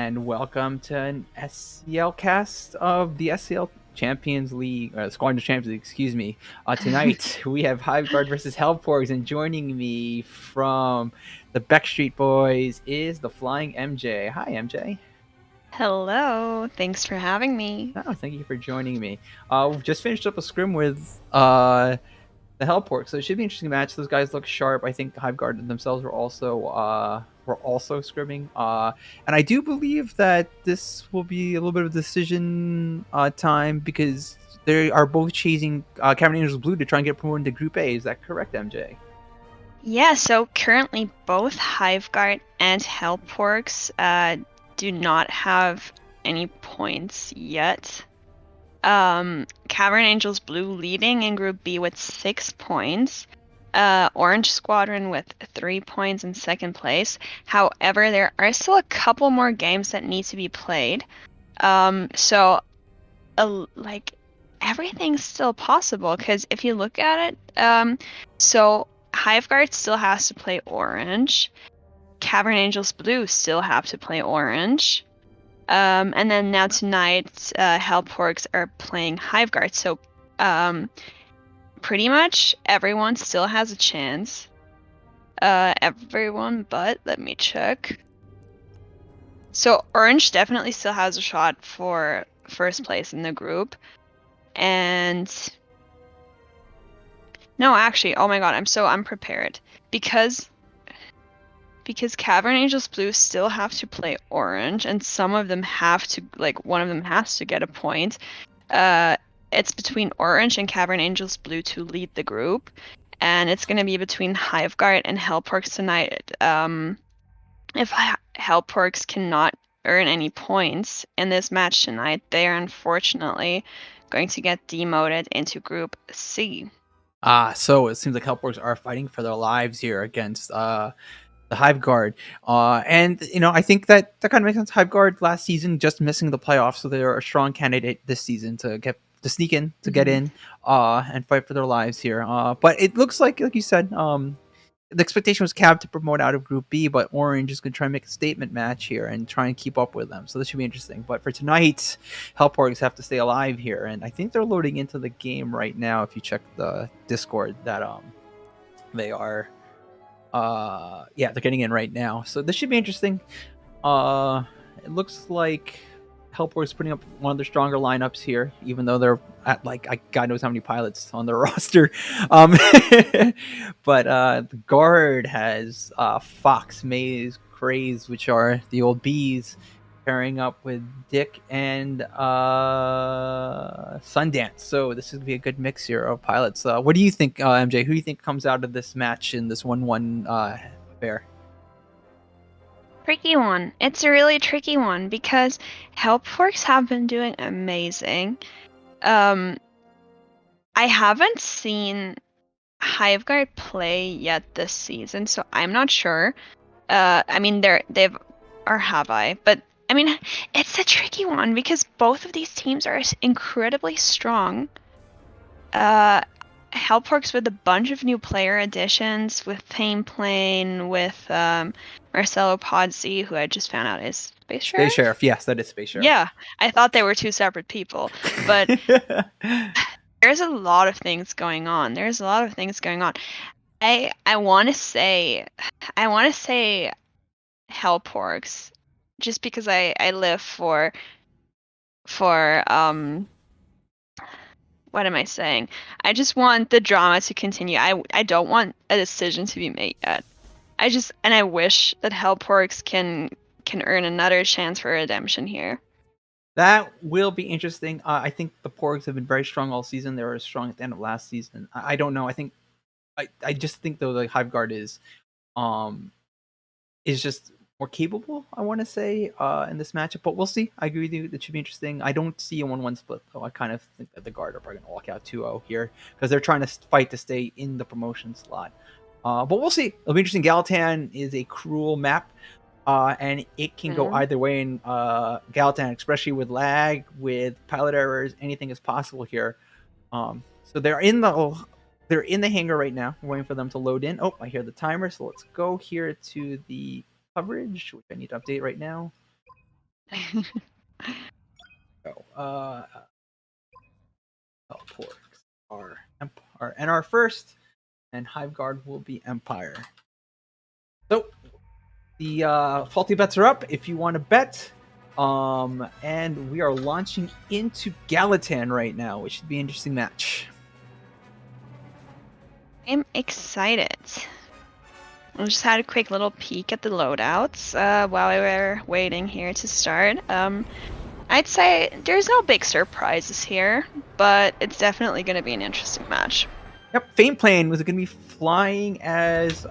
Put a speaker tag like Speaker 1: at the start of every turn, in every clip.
Speaker 1: and welcome to an SCL cast of the SCL Champions League, Squadron Champions League, excuse me. Tonight we have Hiveguard versus Porgs, and joining me from the Backstreet Boys is the Flying MJ. Hi, MJ.
Speaker 2: Hello, thanks for having me.
Speaker 1: Oh, thank you for joining me. We've just finished up a scrim with the Hellpork, so it should be an interesting match. Those guys look sharp. I think Hiveguard themselves were also scrimming, and I do believe that this will be a little bit of a decision time because they are both chasing Cavern Angels Blue to try and get promoted to Group A. Is that correct, MJ?
Speaker 2: Yeah, so currently both Hiveguard and Hellporks do not have any points yet. Cavern Angels Blue leading in Group B with 6 points. Orange Squadron with 3 points in second place. However, there are still a couple more games that need to be played. Like everything's still possible because if you look at it, so Hiveguard still has to play Orange. Cavern Angels Blue still have to play Orange. And then now tonight, Hellporks are playing Hiveguard. So pretty much everyone still has a chance. Everyone but, let me check. So Orange definitely still has a shot for first place in the group. And no, actually, oh my god, I'm so unprepared. Because Cavern Angels Blue still have to play Orange, and some of them have to, like, one of them has to get a point. It's between Orange and Cavern Angels Blue to lead the group, and it's going to be between Hiveguard and Hellporks tonight. If Hellporks cannot earn any points in this match tonight, they are unfortunately going to get demoted into Group C.
Speaker 1: So it seems like Hellporks are fighting for their lives here against the Hiveguard. And I think that kind of makes sense. Hiveguard last season just missing the playoffs, so they're a strong candidate this season to sneak in, to get in, and fight for their lives here. But it looks like you said, the expectation was Cav to promote out of Group B, but Orange is going to try and make a statement match here and try and keep up with them. So this should be interesting. But for tonight, Hellporgs have to stay alive here, and I think they're loading into the game right now. If you check the Discord, that they are. Yeah, they're getting in right now, so this should be interesting. It looks like Hellport's putting up one of their stronger lineups here, even though they're at God knows how many pilots on their roster. But the guard has Fox, Maze, Craze, which are the old bees, pairing up with Dick and Sundance. So this is gonna be a good mix here of pilots. What do you think, MJ? Who do you think comes out of this match in this 1-1 affair?
Speaker 2: Tricky one. It's a really tricky one because Hellporks have been doing amazing. I haven't seen Hiveguard play yet this season, so I'm not sure. I mean, or have I? But I mean, it's a tricky one because both of these teams are incredibly strong. Hellporks with a bunch of new player additions, with Painplane, with Marcelo Podsy, who I just found out is Space Sheriff?
Speaker 1: Space Sheriff, yes, that is Space Sheriff.
Speaker 2: Yeah, I thought they were two separate people, but there's a lot of things going on. I want to say Hellporks, just because I live for what am I saying? I just want the drama to continue. I don't want a decision to be made yet. I wish that Hellporks can earn another chance for redemption here.
Speaker 1: That will be interesting. I think the Porgs have been very strong all season. They were strong at the end of last season. I don't know. I just think though the Hiveguard is just more capable, I want to say, in this matchup. But we'll see. I agree with you. It should be interesting. I don't see a 1-1 split, though. I kind of think that the Guard are probably going to walk out 2-0 here because they're trying to fight to stay in the promotion slot. But we'll see. It'll be interesting. Galatan is a cruel map, and it can go either way in Galatan, especially with lag, with pilot errors. Anything is possible here. So they're in the hangar right now. We're waiting for them to load in. Oh, I hear the timer. So let's go here to the coverage, which I need to update right now. So, Porgs are Empire, and our first, and Hive Guard will be Empire. So the faulty bets are up if you want to bet. And we are launching into Galatan right now, which should be an interesting match.
Speaker 2: I'm excited. I just had a quick little peek at the loadouts while we were waiting here to start. I'd say there's no big surprises here, but it's definitely going to be an interesting match.
Speaker 1: Yep, Fame Plane was going to be flying as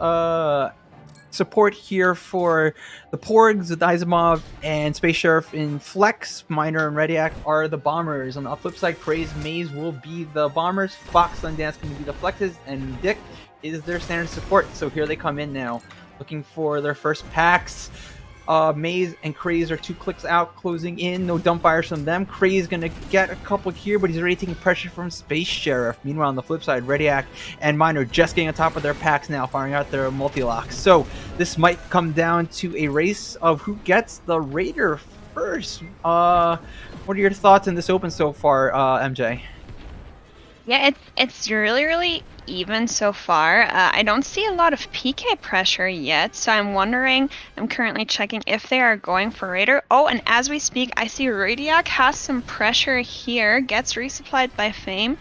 Speaker 1: support here for the Porgs with Izimov, and Space Sheriff in Flex. Miner and Rediak are the bombers. On the flip side, Craze Maze will be the bombers. Fox Sundance going to be the Flexes, and Dick is their standard support. So here they come in now, looking for their first packs. Maze and Craze are 2 clicks out, closing in. No dump fires from them. Craze gonna get a couple here, but he's already taking pressure from Space Sheriff. Meanwhile, on the flip side, Rediak and Miner just getting on top of their packs now, firing out their multi-locks. So this might come down to a race of who gets the Raider first. What are your thoughts in this open so far, MJ?
Speaker 2: Yeah, it's really even so far. I don't see a lot of PK pressure yet, so I'm wondering, I'm currently checking if they are going for Raider. Oh, and as we speak, I see Radiac has some pressure here, gets resupplied by Fame.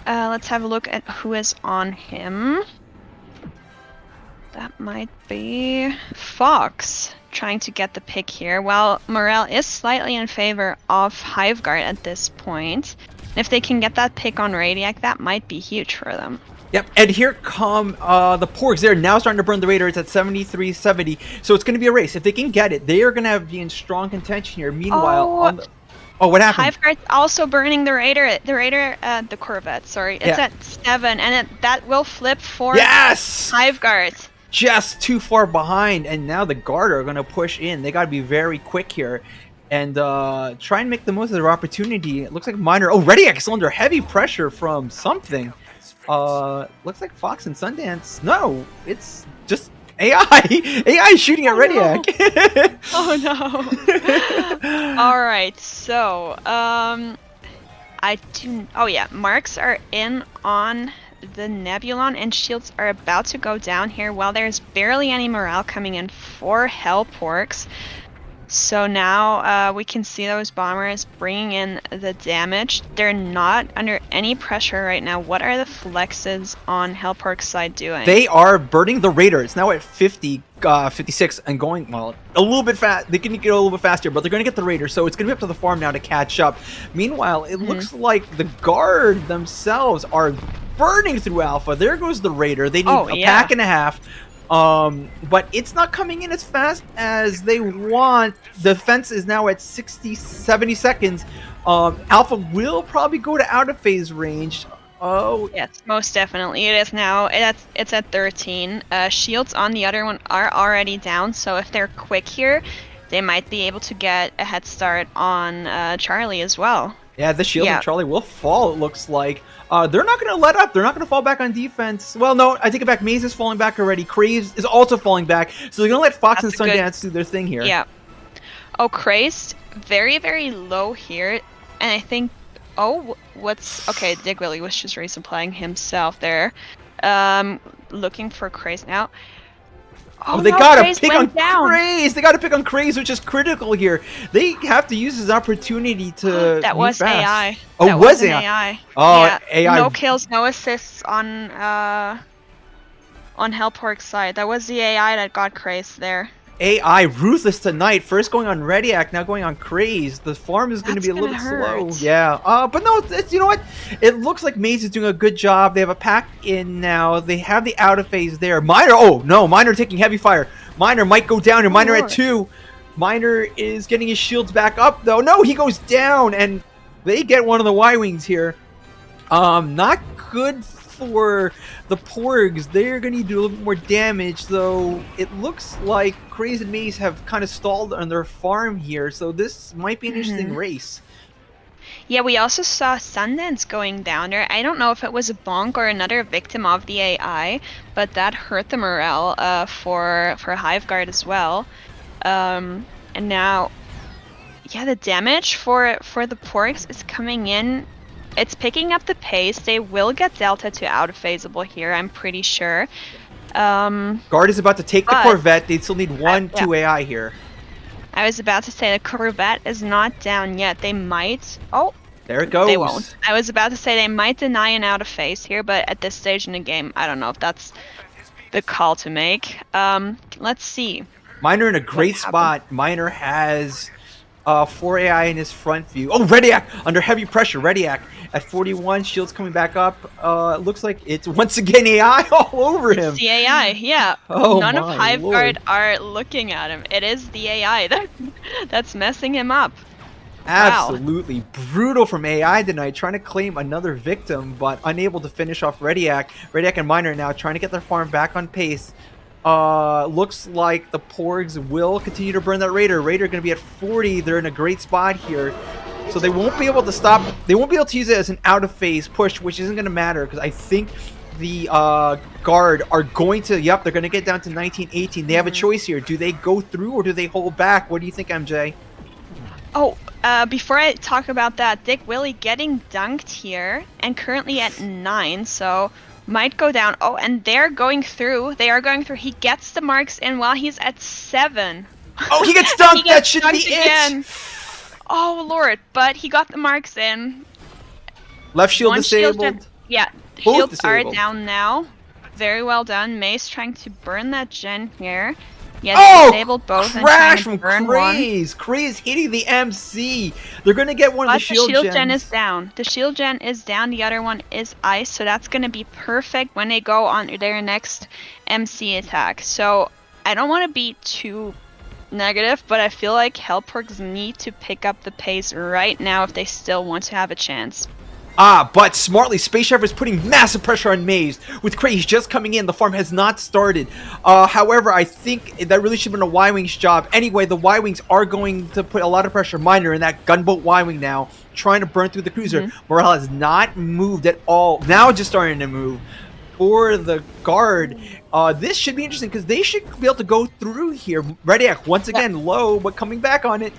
Speaker 2: Let's have a look at who is on him. That might be Fox trying to get the pick here, while morale is slightly in favor of Hive Guard at this point. If they can get that pick on Radiac, that might be huge for them.
Speaker 1: Yep, and here come the Porgs. They're now starting to burn the Raiders at 73-70, so it's going to be a race. If they can get it, they are going to be in strong contention here. Meanwhile, what happened?
Speaker 2: Hive Guard's also burning the Raider. The Corvette. Sorry, it's at 7, and that will flip for Hive Guard.
Speaker 1: Just too far behind, and now the Guard are going to push in. They got to be very quick here and try and make the most of their opportunity. It looks like Miner. Oh, Rediak is under heavy pressure from something. Looks like Fox and Sundance. No, it's just AI. AI shooting at Rediak.
Speaker 2: No. Oh no. All right, so marks are in on the Nebulon, and shields are about to go down here while there's barely any morale coming in for Hell Porgs. So now we can see those bombers bringing in the damage. They're not under any pressure right now. What are the flexes on Hellpork's side doing?
Speaker 1: They are burning the Raiders now at 50, 56, and going, well, a little bit fast. They can get a little bit faster, but they're going to get the Raiders, so it's going to be up to the farm now to catch up. Meanwhile, it looks like the Guard themselves are burning through Alpha. There goes the Raider. They need a pack and a half. But it's not coming in as fast as they want. Defense is now at 70 seconds. Alpha will probably go to out of phase range. Oh,
Speaker 2: yes, most definitely. It is now. It's at 13. Shields on the other one are already down, so if they're quick here, they might be able to get a head start on Charlie as well.
Speaker 1: Yeah, the shield on Charlie will fall, it looks like. They're not going to let up. They're not going to fall back on defense. Well, no, I take it back. Maze is falling back already. Craze is also falling back. So they're going to let Fox and Sundance do their thing here.
Speaker 2: Yeah. Oh, Crazed, very, very low here. And I think, okay, Dig Willie was just resupplying himself there. Looking for Crazed now.
Speaker 1: Oh, they got to pick on Craze. They got to pick on Craze, which is critical here. They have to use this opportunity to
Speaker 2: that was
Speaker 1: fast.
Speaker 2: AI.
Speaker 1: Oh,
Speaker 2: that
Speaker 1: was
Speaker 2: AI?
Speaker 1: Oh,
Speaker 2: yeah.
Speaker 1: AI.
Speaker 2: No kills, no assists on Hellpork's side. That was the AI that got Craze there.
Speaker 1: AI ruthless tonight. First going on Rediak, now going on Craze. The farm is going to be a little bit slow. Yeah. But no, you know what? It looks like Maze is doing a good job. They have a pack in now. They have the out of phase there. Miner. Oh no, Miner taking heavy fire. Miner might go down. And Miner at 2. Miner is getting his shields back up though. No, he goes down, and they get one of the Y-wings here. Not good for the Porgs. They're going to need to do a little bit more damage, though it looks like Craze and Maze have kind of stalled on their farm here, so this might be an interesting race.
Speaker 2: Yeah, we also saw Sundance going down there. I don't know if it was a bonk or another victim of the AI, but that hurt the morale for Hive Guard as well. And now yeah, the damage for the Porgs is coming in. It's picking up the pace. They will get Delta to out-of-phaseable here, I'm pretty sure.
Speaker 1: Guard is about to take the Corvette. They still need 2 AI here.
Speaker 2: I was about to say the Corvette is not down yet. They might... Oh,
Speaker 1: there it goes.
Speaker 2: They won't. I was about to say they might deny an out-of-phase here, but at this stage in the game, I don't know if that's the call to make. Let's see.
Speaker 1: Miner in a great spot. Miner has 4 AI in his front view. Oh, Rediak under heavy pressure. Rediak at 41. Shields coming back up. Looks like it's once again AI all over him.
Speaker 2: It's the AI, yeah.
Speaker 1: Oh,
Speaker 2: None of Hive Guard are looking at him. It is the AI that's messing him up.
Speaker 1: Absolutely brutal from AI tonight, trying to claim another victim, but unable to finish off Rediak. Rediak and Miner now trying to get their farm back on pace. Looks like the Porgs will continue to burn that Raider. Raider going to be at 40. They're in a great spot here. So they won't be able to stop. They won't be able to use it as an out-of-phase push, which isn't going to matter because I think the Guard are going to, they're going to get down to 19-18. They have a choice here. Do they go through or do they hold back? What do you think, MJ?
Speaker 2: Oh, before I talk about that, Dick Willie getting dunked here and currently at 9, so might go down. Oh, and they're going through. They are going through. He gets the marks in while he's at 7.
Speaker 1: Oh, he gets dunked. That should be again. It.
Speaker 2: Oh, Lord. But he got the marks in.
Speaker 1: Left shield disabled.
Speaker 2: Yeah, shields are down now. Very well done. Mace trying to burn that gen here. Yeah, disabled both.
Speaker 1: Crash from Craze! Craze hitting the MC. They're going to get one of the shield gens.
Speaker 2: The shield gen is down. The shield gen is down. The other one is ice, so that's going to be perfect when they go on their next MC attack. So I don't want to be too negative, but I feel like Hellporgs need to pick up the pace right now if they still want to have a chance.
Speaker 1: But smartly, Space Chef is putting massive pressure on Maze. With Craze just coming in, the farm has not started. However, I think that really should have been a Y-Wing's job. Anyway, the Y-Wings are going to put a lot of pressure. Miner in that gunboat Y-Wing now, trying to burn through the cruiser. Morale has not moved at all. Now just starting to move. For the Guard, this should be interesting because they should be able to go through here. Rediak once again low, but coming back on it.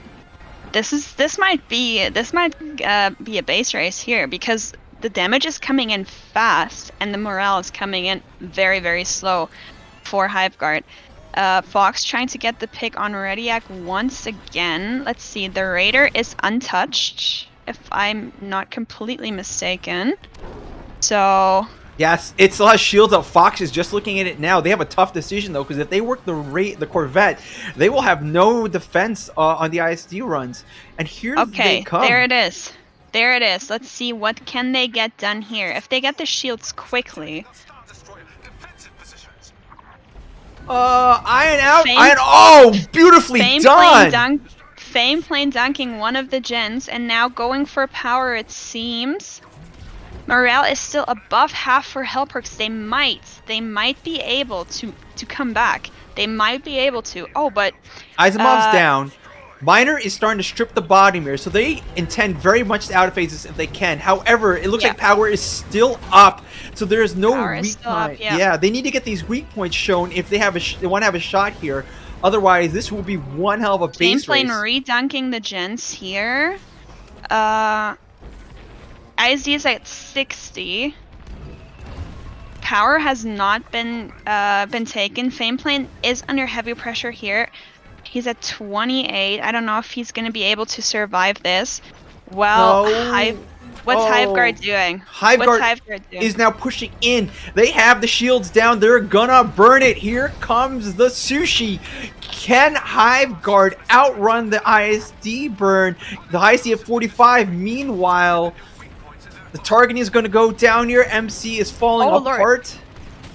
Speaker 2: This might be a base race here because the damage is coming in fast and the morale is coming in very, very slow for Hive Guard. Fox trying to get the pick on Rediak once again. Let's see, the Raider is untouched if I'm not completely mistaken. So
Speaker 1: yes, it still has shields up. Fox is just looking at it now. They have a tough decision, though, because if they work the Corvette, they will have no defense on the ISD runs. And here they come.
Speaker 2: There it is. There it is. Let's see what can they get done here. If they get the shields quickly.
Speaker 1: Iron out. Oh, beautifully done.
Speaker 2: Fame playing dunking one of the gens, and now going for power, it seems. Morale is still above half for Hellporgs. They might be able to come back. They might be able to. Oh, but
Speaker 1: Asimov's down. Miner is starting to strip the bottom here, so they intend very much to out of phases if they can. However, it looks like power is still up, so there is no weak point. Yeah, they need to get these weak points shown if they have they want to have a shot here. Otherwise, this will be one hell of a base race.
Speaker 2: Redunking the gens here. ISD is at 60. Power has not been taken. Fameplane is under heavy pressure here. He's at 28. I don't know if he's going to be able to survive this. Well, what's Hive Guard doing?
Speaker 1: Hive Guard is now pushing in. They have the shields down. They're gonna burn it. Here comes the sushi. Can Hive Guard outrun the ISD burn? The ISD at 45. Meanwhile, the targeting is going to go down here. MC is falling apart.
Speaker 2: Lord.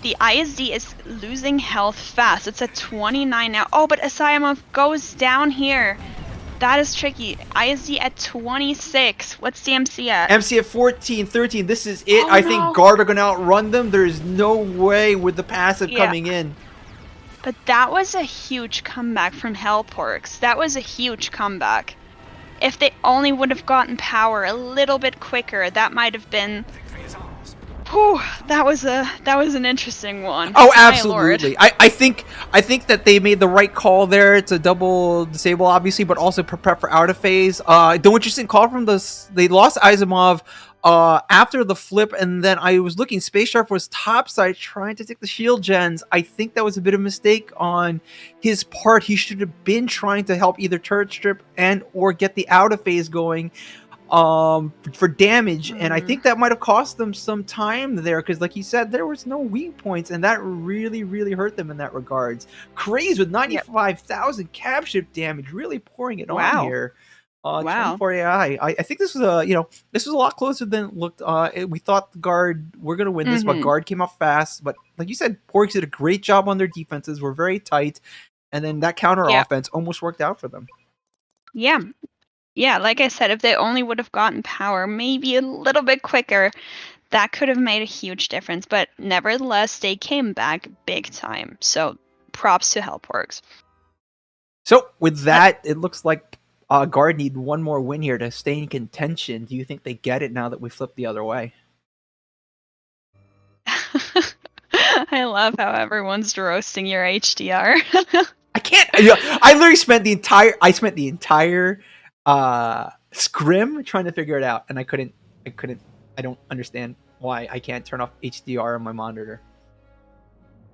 Speaker 2: The ISD is losing health fast. It's at 29 now. Oh, but Asayamov goes down here. That is tricky. ISD at 26. What's the MC at?
Speaker 1: MC at 14, 13. This is it. I think Guard are going to outrun them. There is no way with the passive coming in.
Speaker 2: But that was a huge comeback from Hellporgs. That was a huge comeback. If they only would have gotten power a little bit quicker, that might have been Whew, that was an interesting one.
Speaker 1: Oh,
Speaker 2: My lord.
Speaker 1: absolutely. I think that they made the right call there to double disable, obviously, but also prepare for out of phase. The interesting call from this, they lost Izimov after the flip, and then I was looking. Space Shark was topside trying to take the shield gens. I think that was a bit of a mistake on his part. He should have been trying to help either turret strip and or get the out of phase going for damage, and I think that might have cost them some time there because, like you said, there was no weak points, and that really hurt them in that regards. Craze with
Speaker 2: Yep.
Speaker 1: 95,000 cap ship damage, really pouring it on
Speaker 2: Wow.
Speaker 1: here.
Speaker 2: Wow.
Speaker 1: 24 AI. I think this was this was a lot closer than it looked. We thought the guard were gonna win this, but guard came up fast. But like you said, Porgs did a great job on their defenses. Were very tight, and then that counter
Speaker 2: Yeah.
Speaker 1: offense almost worked out for them.
Speaker 2: Yeah. Yeah, like I said, if they only would have gotten power maybe a little bit quicker, that could have made a huge difference. But nevertheless, they came back big time. So props to Hellporgs.
Speaker 1: So with that, it looks like Guard need one more win here to stay in contention. Do you think they get it now that we flipped the other way?
Speaker 2: I love how everyone's roasting your HDR.
Speaker 1: I can't. I literally spent the entire. I spent the entire scrim trying to figure it out, and I couldn't. I don't understand why I can't turn off HDR on my monitor.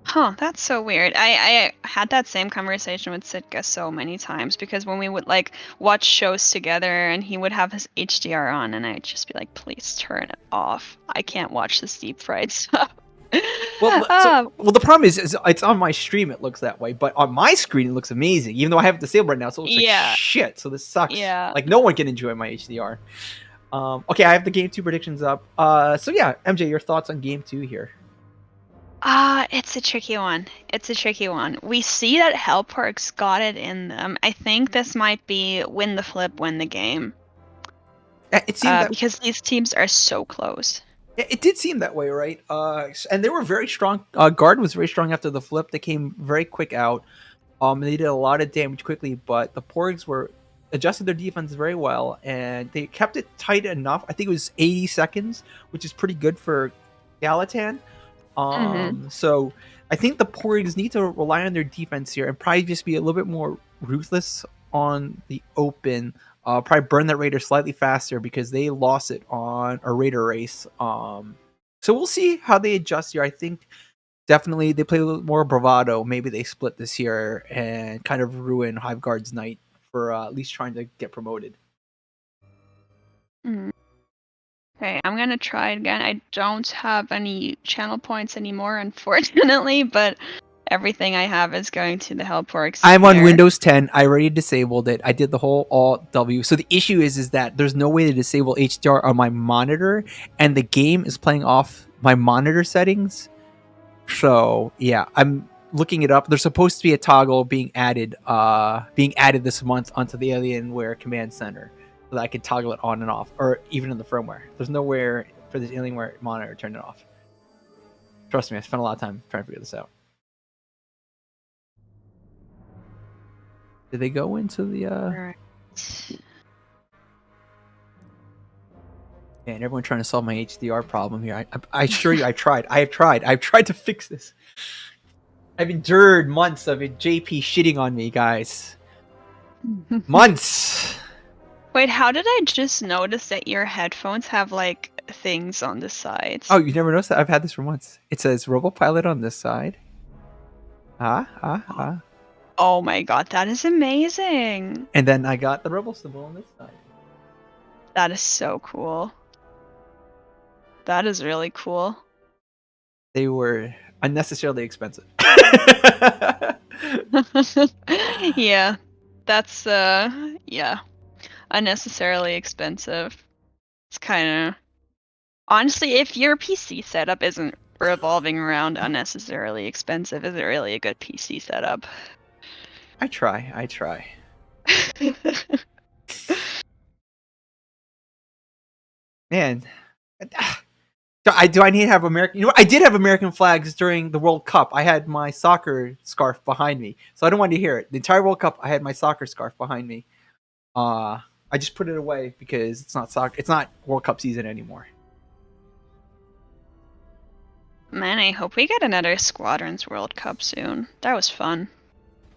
Speaker 2: Huh, that's so weird. I had that same conversation with Sitka so many times because when we would like watch shows together and he would have his HDR on and I'd just be like, please turn it off. I can't watch this deep fried stuff.
Speaker 1: Well, the problem is it's on my stream. It looks that way, but on my screen it looks amazing. Even though I have it disabled right now, so it looks like shit. So this sucks.
Speaker 2: Yeah.
Speaker 1: Like no one can enjoy my HDR. Okay, I have the game 2 predictions up. So yeah, MJ, your thoughts on game 2 here?
Speaker 2: It's a tricky one. It's a tricky one. We see that Hellparks got it in them. I think this might be win the flip, win the game.
Speaker 1: It seemed that
Speaker 2: because these teams are so close.
Speaker 1: It did seem that way, right? And they were very strong. Guard was very strong after the flip. They came very quick out. They did a lot of damage quickly, but the Porgs were adjusted their defense very well, and they kept it tight enough. I think it was 80 seconds, which is pretty good for Galatan. So I think the Porgs need to rely on their defense here and probably just be a little bit more ruthless on the open. Probably burn that Raider slightly faster because they lost it on a Raider race. So we'll see how they adjust here. I think definitely they play a little more bravado. Maybe they split this year and kind of ruin Hive Guard's night for at least trying to get promoted.
Speaker 2: Okay, I'm gonna try it again. I don't have any channel points anymore, unfortunately, but everything I have is going to the Hellporgs.
Speaker 1: I'm on Windows 10. I already disabled it. I did the whole Alt W. So the issue is that there's no way to disable HDR on my monitor, and the game is playing off my monitor settings. So yeah, I'm looking it up. There's supposed to be a toggle being added this month onto the Alienware Command Center, so that I can toggle it on and off, or even in the firmware. There's nowhere for this Alienware monitor to turn it off. Trust me, I spent a lot of time trying to figure this out. Did they go into the
Speaker 2: Right.
Speaker 1: Man, everyone trying to solve my HDR problem here. I assure you, I tried. I've tried to fix this. I've endured months of it. JP shitting on me, guys. Months.
Speaker 2: Wait, how did I just notice that your headphones have like things on the sides?
Speaker 1: Oh, you never noticed that? I've had this for months. It says RoboPilot on this side.
Speaker 2: Oh my god, that is amazing.
Speaker 1: And then I got the Robo symbol on this side.
Speaker 2: That is so cool. That is really cool.
Speaker 1: They were unnecessarily expensive.
Speaker 2: Yeah. That's yeah. Unnecessarily expensive. It's kind of honestly, if your PC setup isn't revolving around unnecessarily expensive, is it really a good PC setup?
Speaker 1: I try. Man, do I need to have American? You know what? I did have American flags during the World Cup. I had my soccer scarf behind me, so I don't want to hear it. The entire World Cup, I had my soccer scarf behind me. I just put it away because it's not soccer. It's not World Cup season anymore.
Speaker 2: Man, I hope we get another Squadrons World Cup soon. That was fun.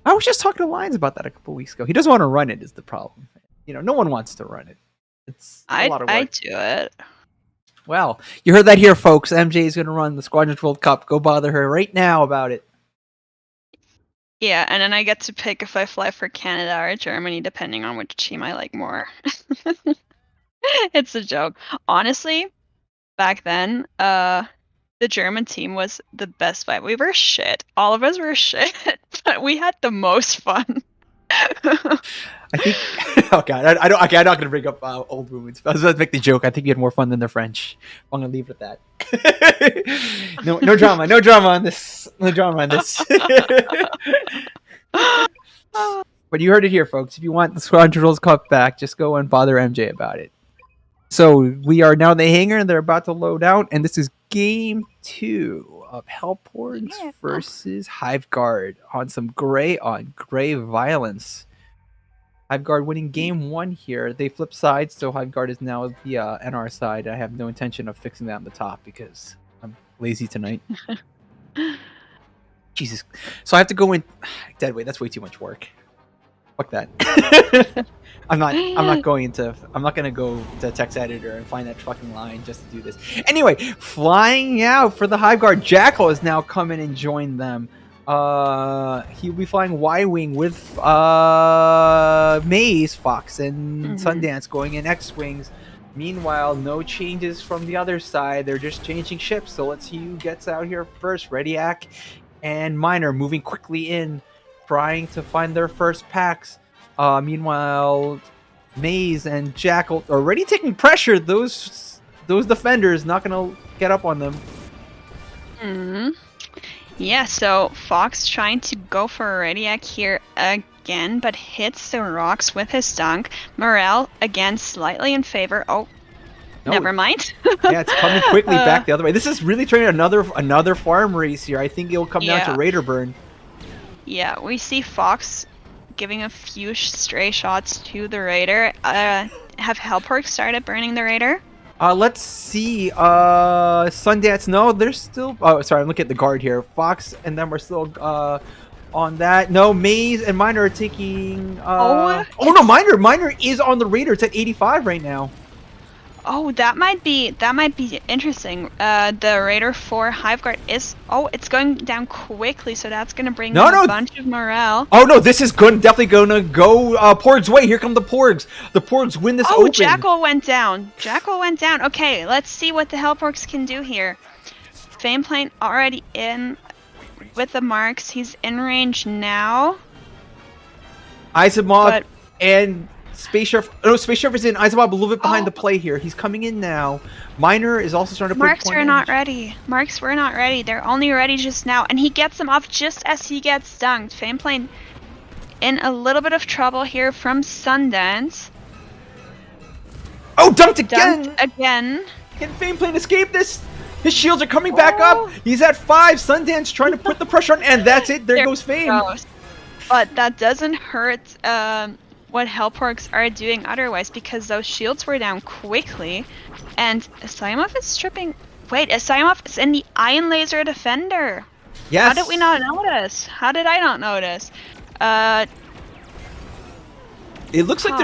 Speaker 1: I was just talking to Lions about that a couple weeks ago. He doesn't want to run it is the problem. No one wants to run it. It's a lot of work.
Speaker 2: I'd do it.
Speaker 1: Well, you heard that here, folks. MJ is going to run the Squadrons World Cup. Go bother her right now about it.
Speaker 2: Yeah, and then I get to pick if I fly for Canada or Germany, depending on which team I like more. It's a joke. Honestly, back then, the German team was the best fight. We were shit. All of us were shit, but we had the most fun.
Speaker 1: I think. Oh God, I don't. Okay, I'm not going to bring up old wounds. I was about to make the joke. I think you had more fun than the French. I'm going to leave it at that. No drama. No drama on this. No drama on this. But you heard it here, folks. If you want the Squadron World Cup back, just go and bother MJ about it. So we are now in the hangar, and they're about to load out, and this is game 2 of Porgs versus Hive Guard on some gray on gray violence. Hive Guard winning game 1 here. They flip sides, so Hive Guard is now the NR side. I have no intention of fixing that on the top because I'm lazy tonight. Jesus. So I have to go in deadweight. That's way too much work. Fuck that. I'm not going to go to text editor and find that fucking line just to do this. Anyway, flying out for the Hive Guard, Jackal is now come in and joined them. He'll be flying Y-Wing with Maze, Fox, and Sundance going in X-Wings. Meanwhile, no changes from the other side. They're just changing ships. So let's see who gets out here first. Rediak and Miner moving quickly in, trying to find their first packs. Meanwhile, Maze and Jackal already taking pressure. Those defenders not going to get up on them.
Speaker 2: Yeah, so Fox trying to go for a Rediak here again, but hits the rocks with his dunk. Morale, again, slightly in favor. Oh, no. Never mind.
Speaker 1: Yeah, it's coming quickly back the other way. This is really training another farm race here. I think it'll come down to Raider burn.
Speaker 2: Yeah, we see Fox giving a few stray shots to the Raider. Have Hellpork started burning the Raider?
Speaker 1: Let's see. Sundance, no, they're still... Oh, sorry, I'm looking at the guard here. Fox and them are still on that. No, Maze and Miner are taking... Oh no, Miner is on the Raider. It's at 85 right now.
Speaker 2: Oh, that might be interesting. The Raider 4 Hive Guard is... Oh, it's going down quickly, so that's going to bring a bunch of morale.
Speaker 1: Oh, no, this is definitely going to go Porgs' way. Here come the Porgs. The Porgs win this open.
Speaker 2: Oh, Jackal went down. Okay, let's see what the Hellporgs can do here. Fameplane already in with the marks. He's in range now.
Speaker 1: Isamov and... Space Sheriff is in. Isamov a little bit behind the play here. He's coming in now. Miner is also starting to put
Speaker 2: Marks were not ready. They're only ready just now. And he gets them off just as he gets dunked. Fameplane in a little bit of trouble here from Sundance.
Speaker 1: Oh, dunked again!
Speaker 2: Can
Speaker 1: Fameplane escape this? His shields are coming back up. He's at 5. Sundance trying to put the pressure on. And that's it. There goes Fame.
Speaker 2: But that doesn't hurt... what Hellporgs are doing otherwise, because those shields were down quickly, and Asimov is stripping... Wait, Asimov is in the Ion Laser Defender!
Speaker 1: Yes!
Speaker 2: How did we not notice? How did I not notice?
Speaker 1: It looks like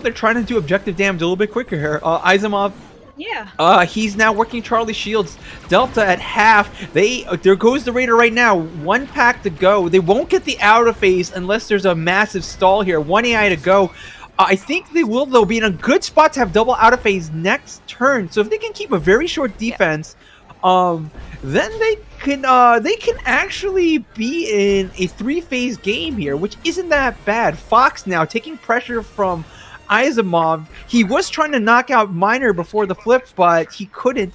Speaker 1: they're trying to do objective damage a little bit quicker here. Isamov...
Speaker 2: Yeah.
Speaker 1: He's now working Charlie Shields. Delta at half. There goes the Raider right now. 1 pack to go. They won't get the outer phase unless there's a massive stall here. 1 AI to go. I think they will, though, be in a good spot to have double out of phase next turn. So if they can keep a very short defense, then they can actually be in a 3-phase game here, which isn't that bad. Fox now taking pressure from Isamov. He was trying to knock out Miner before the flip, but he couldn't.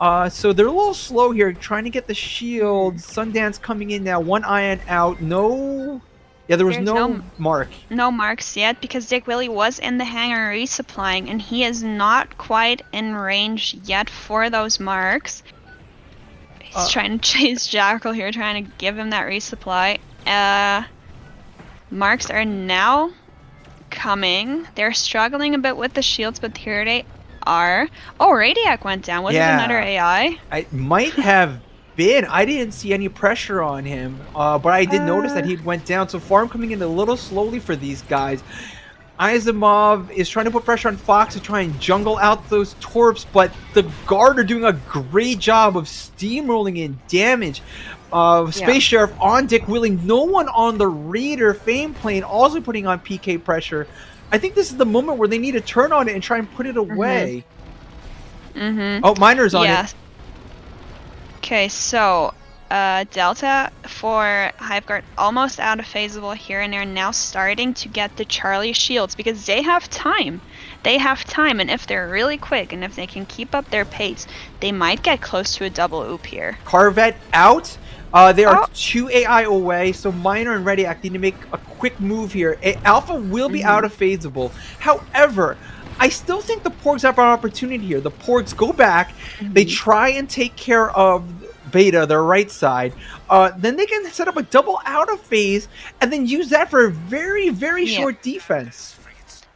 Speaker 1: So they're a little slow here, trying to get the shield. Sundance coming in now. 1 Ion out. No. Yeah, there's no mark.
Speaker 2: No marks yet, because Dick Willie was in the hangar resupplying, and he is not quite in range yet for those marks. He's trying to chase Jackal here, trying to give him that resupply. Marks are now coming. They're struggling a bit with the shields, but here they are. Oh, Radiac went down. Was it another AI?
Speaker 1: It might have been? I didn't see any pressure on him, but I did notice that
Speaker 2: Uh,
Speaker 1: he went down. So farm coming in a little slowly for these guys. Izimov is trying to put pressure on Fox to try and jungle out those torps, but the guard are doing a great job of steamrolling in damage.
Speaker 2: yeah.
Speaker 1: Space Sheriff on Dick Willing, no one on the Raider Fame Plane also putting on PK pressure. I think this is the moment where they need to turn on it and try and put it away. Oh, Miner's on it.
Speaker 2: Okay, so Delta for Hiveguard almost out of phaseable here, and they're now starting to get the Charlie shields because they have time. They have time, and if they're really quick and if they can keep up their pace, they might get close to a double oop here.
Speaker 1: Corvette out. They are 2 AI away, so Miner and Rediac need to make a quick move here. Alpha will be out of phaseable. However, I still think the Porgs have an opportunity here. The Porgs go back, they try and take care of Beta, their right side. Then they can set up a double out of phase and then use that for a very, very short defense.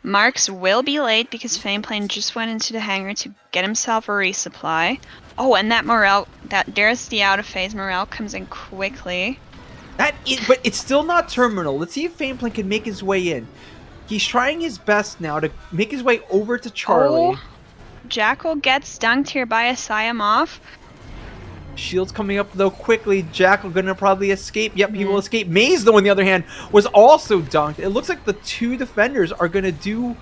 Speaker 2: Marks will be late because Fameplane just went into the hangar to get himself a resupply. Oh, and that Morel, there's the out of phase. Morel comes in quickly.
Speaker 1: But it's still not terminal. Let's see if Fameplane can make his way in. He's trying his best now to make his way over to Charlie.
Speaker 2: Oh, Jackal gets dunked here by a Syamov.
Speaker 1: Shield's coming up though quickly. Jackal gonna probably escape. Yep, he will escape. Maze though, on the other hand, was also dunked. It looks like the two defenders are gonna do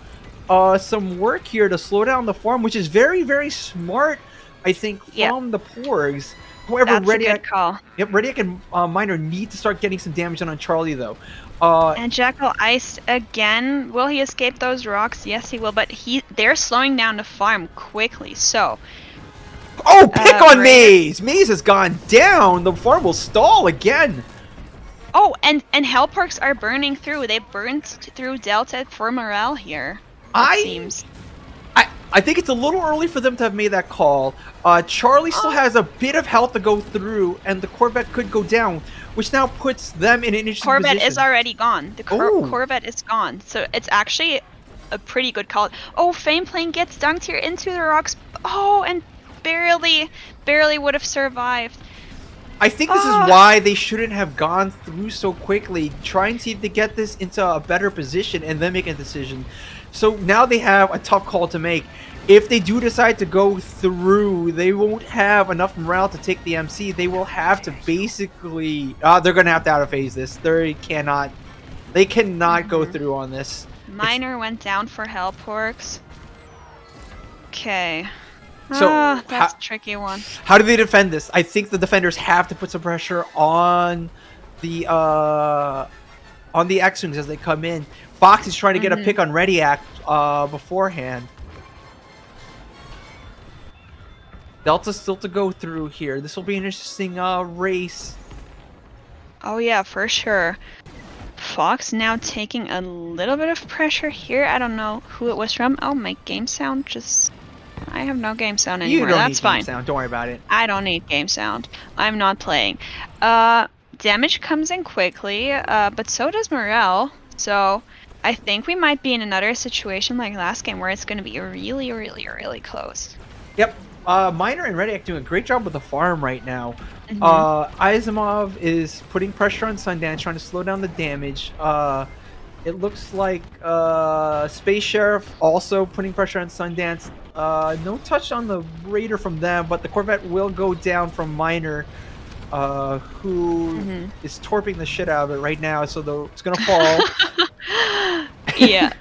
Speaker 1: some work here to slow down the farm, which is very, very smart, I think, from the Porgs. However,
Speaker 2: That's a good call.
Speaker 1: Yep, Rediac and Miner need to start getting some damage done on Charlie though.
Speaker 2: And Jackal iced again. Will he escape those rocks? Yes, he will. But they're slowing down the farm quickly. So.
Speaker 1: Oh, pick on Maze! Maze has gone down. The farm will stall again.
Speaker 2: Oh, and Hellporks are burning through. They burned through Delta for morale here. It seems.
Speaker 1: I think it's a little early for them to have made that call. Charlie still has a bit of health to go through, and the Corvette could go down, which now puts them in an interesting
Speaker 2: Corvette
Speaker 1: position.
Speaker 2: is already gone. The Corvette is gone. So it's actually a pretty good call. Oh, Fameplane gets dunked here into the rocks. Oh, and barely would have survived.
Speaker 1: I think this is why they shouldn't have gone through so quickly. Try and see if they get this into a better position and then make a decision. So now they have a tough call to make. If they do decide to go through, they won't have enough morale to take the MC. They will have to basically... they're going to have to out-of-phase this. They cannot go through on this.
Speaker 2: Miner went down for Hellporks. Okay.
Speaker 1: So
Speaker 2: that's a tricky one.
Speaker 1: How do they defend this? I think the defenders have to put some pressure on the X-Wings as they come in. Fox is trying to get a pick on Rediac beforehand. Delta's still to go through here. This will be an interesting race. Oh
Speaker 2: yeah, for sure. Fox now taking a little bit of pressure here. I don't know who it was from. Oh, my game sound just... I have no game sound anymore. That's fine.
Speaker 1: Game sound. Don't worry about it.
Speaker 2: I don't need game sound. I'm not playing. Damage comes in quickly, but so does morale. So I think we might be in another situation like last game where it's going to be really, really, really close.
Speaker 1: Yep. Miner and Rediac doing a great job with the farm right now. Izimov is putting pressure on Sundance, trying to slow down the damage. It looks like Space Sheriff also putting pressure on Sundance. No touch on the Raider from them, but the Corvette will go down from Miner, who is torping the shit out of it right now, so it's going to fall.
Speaker 2: Yeah.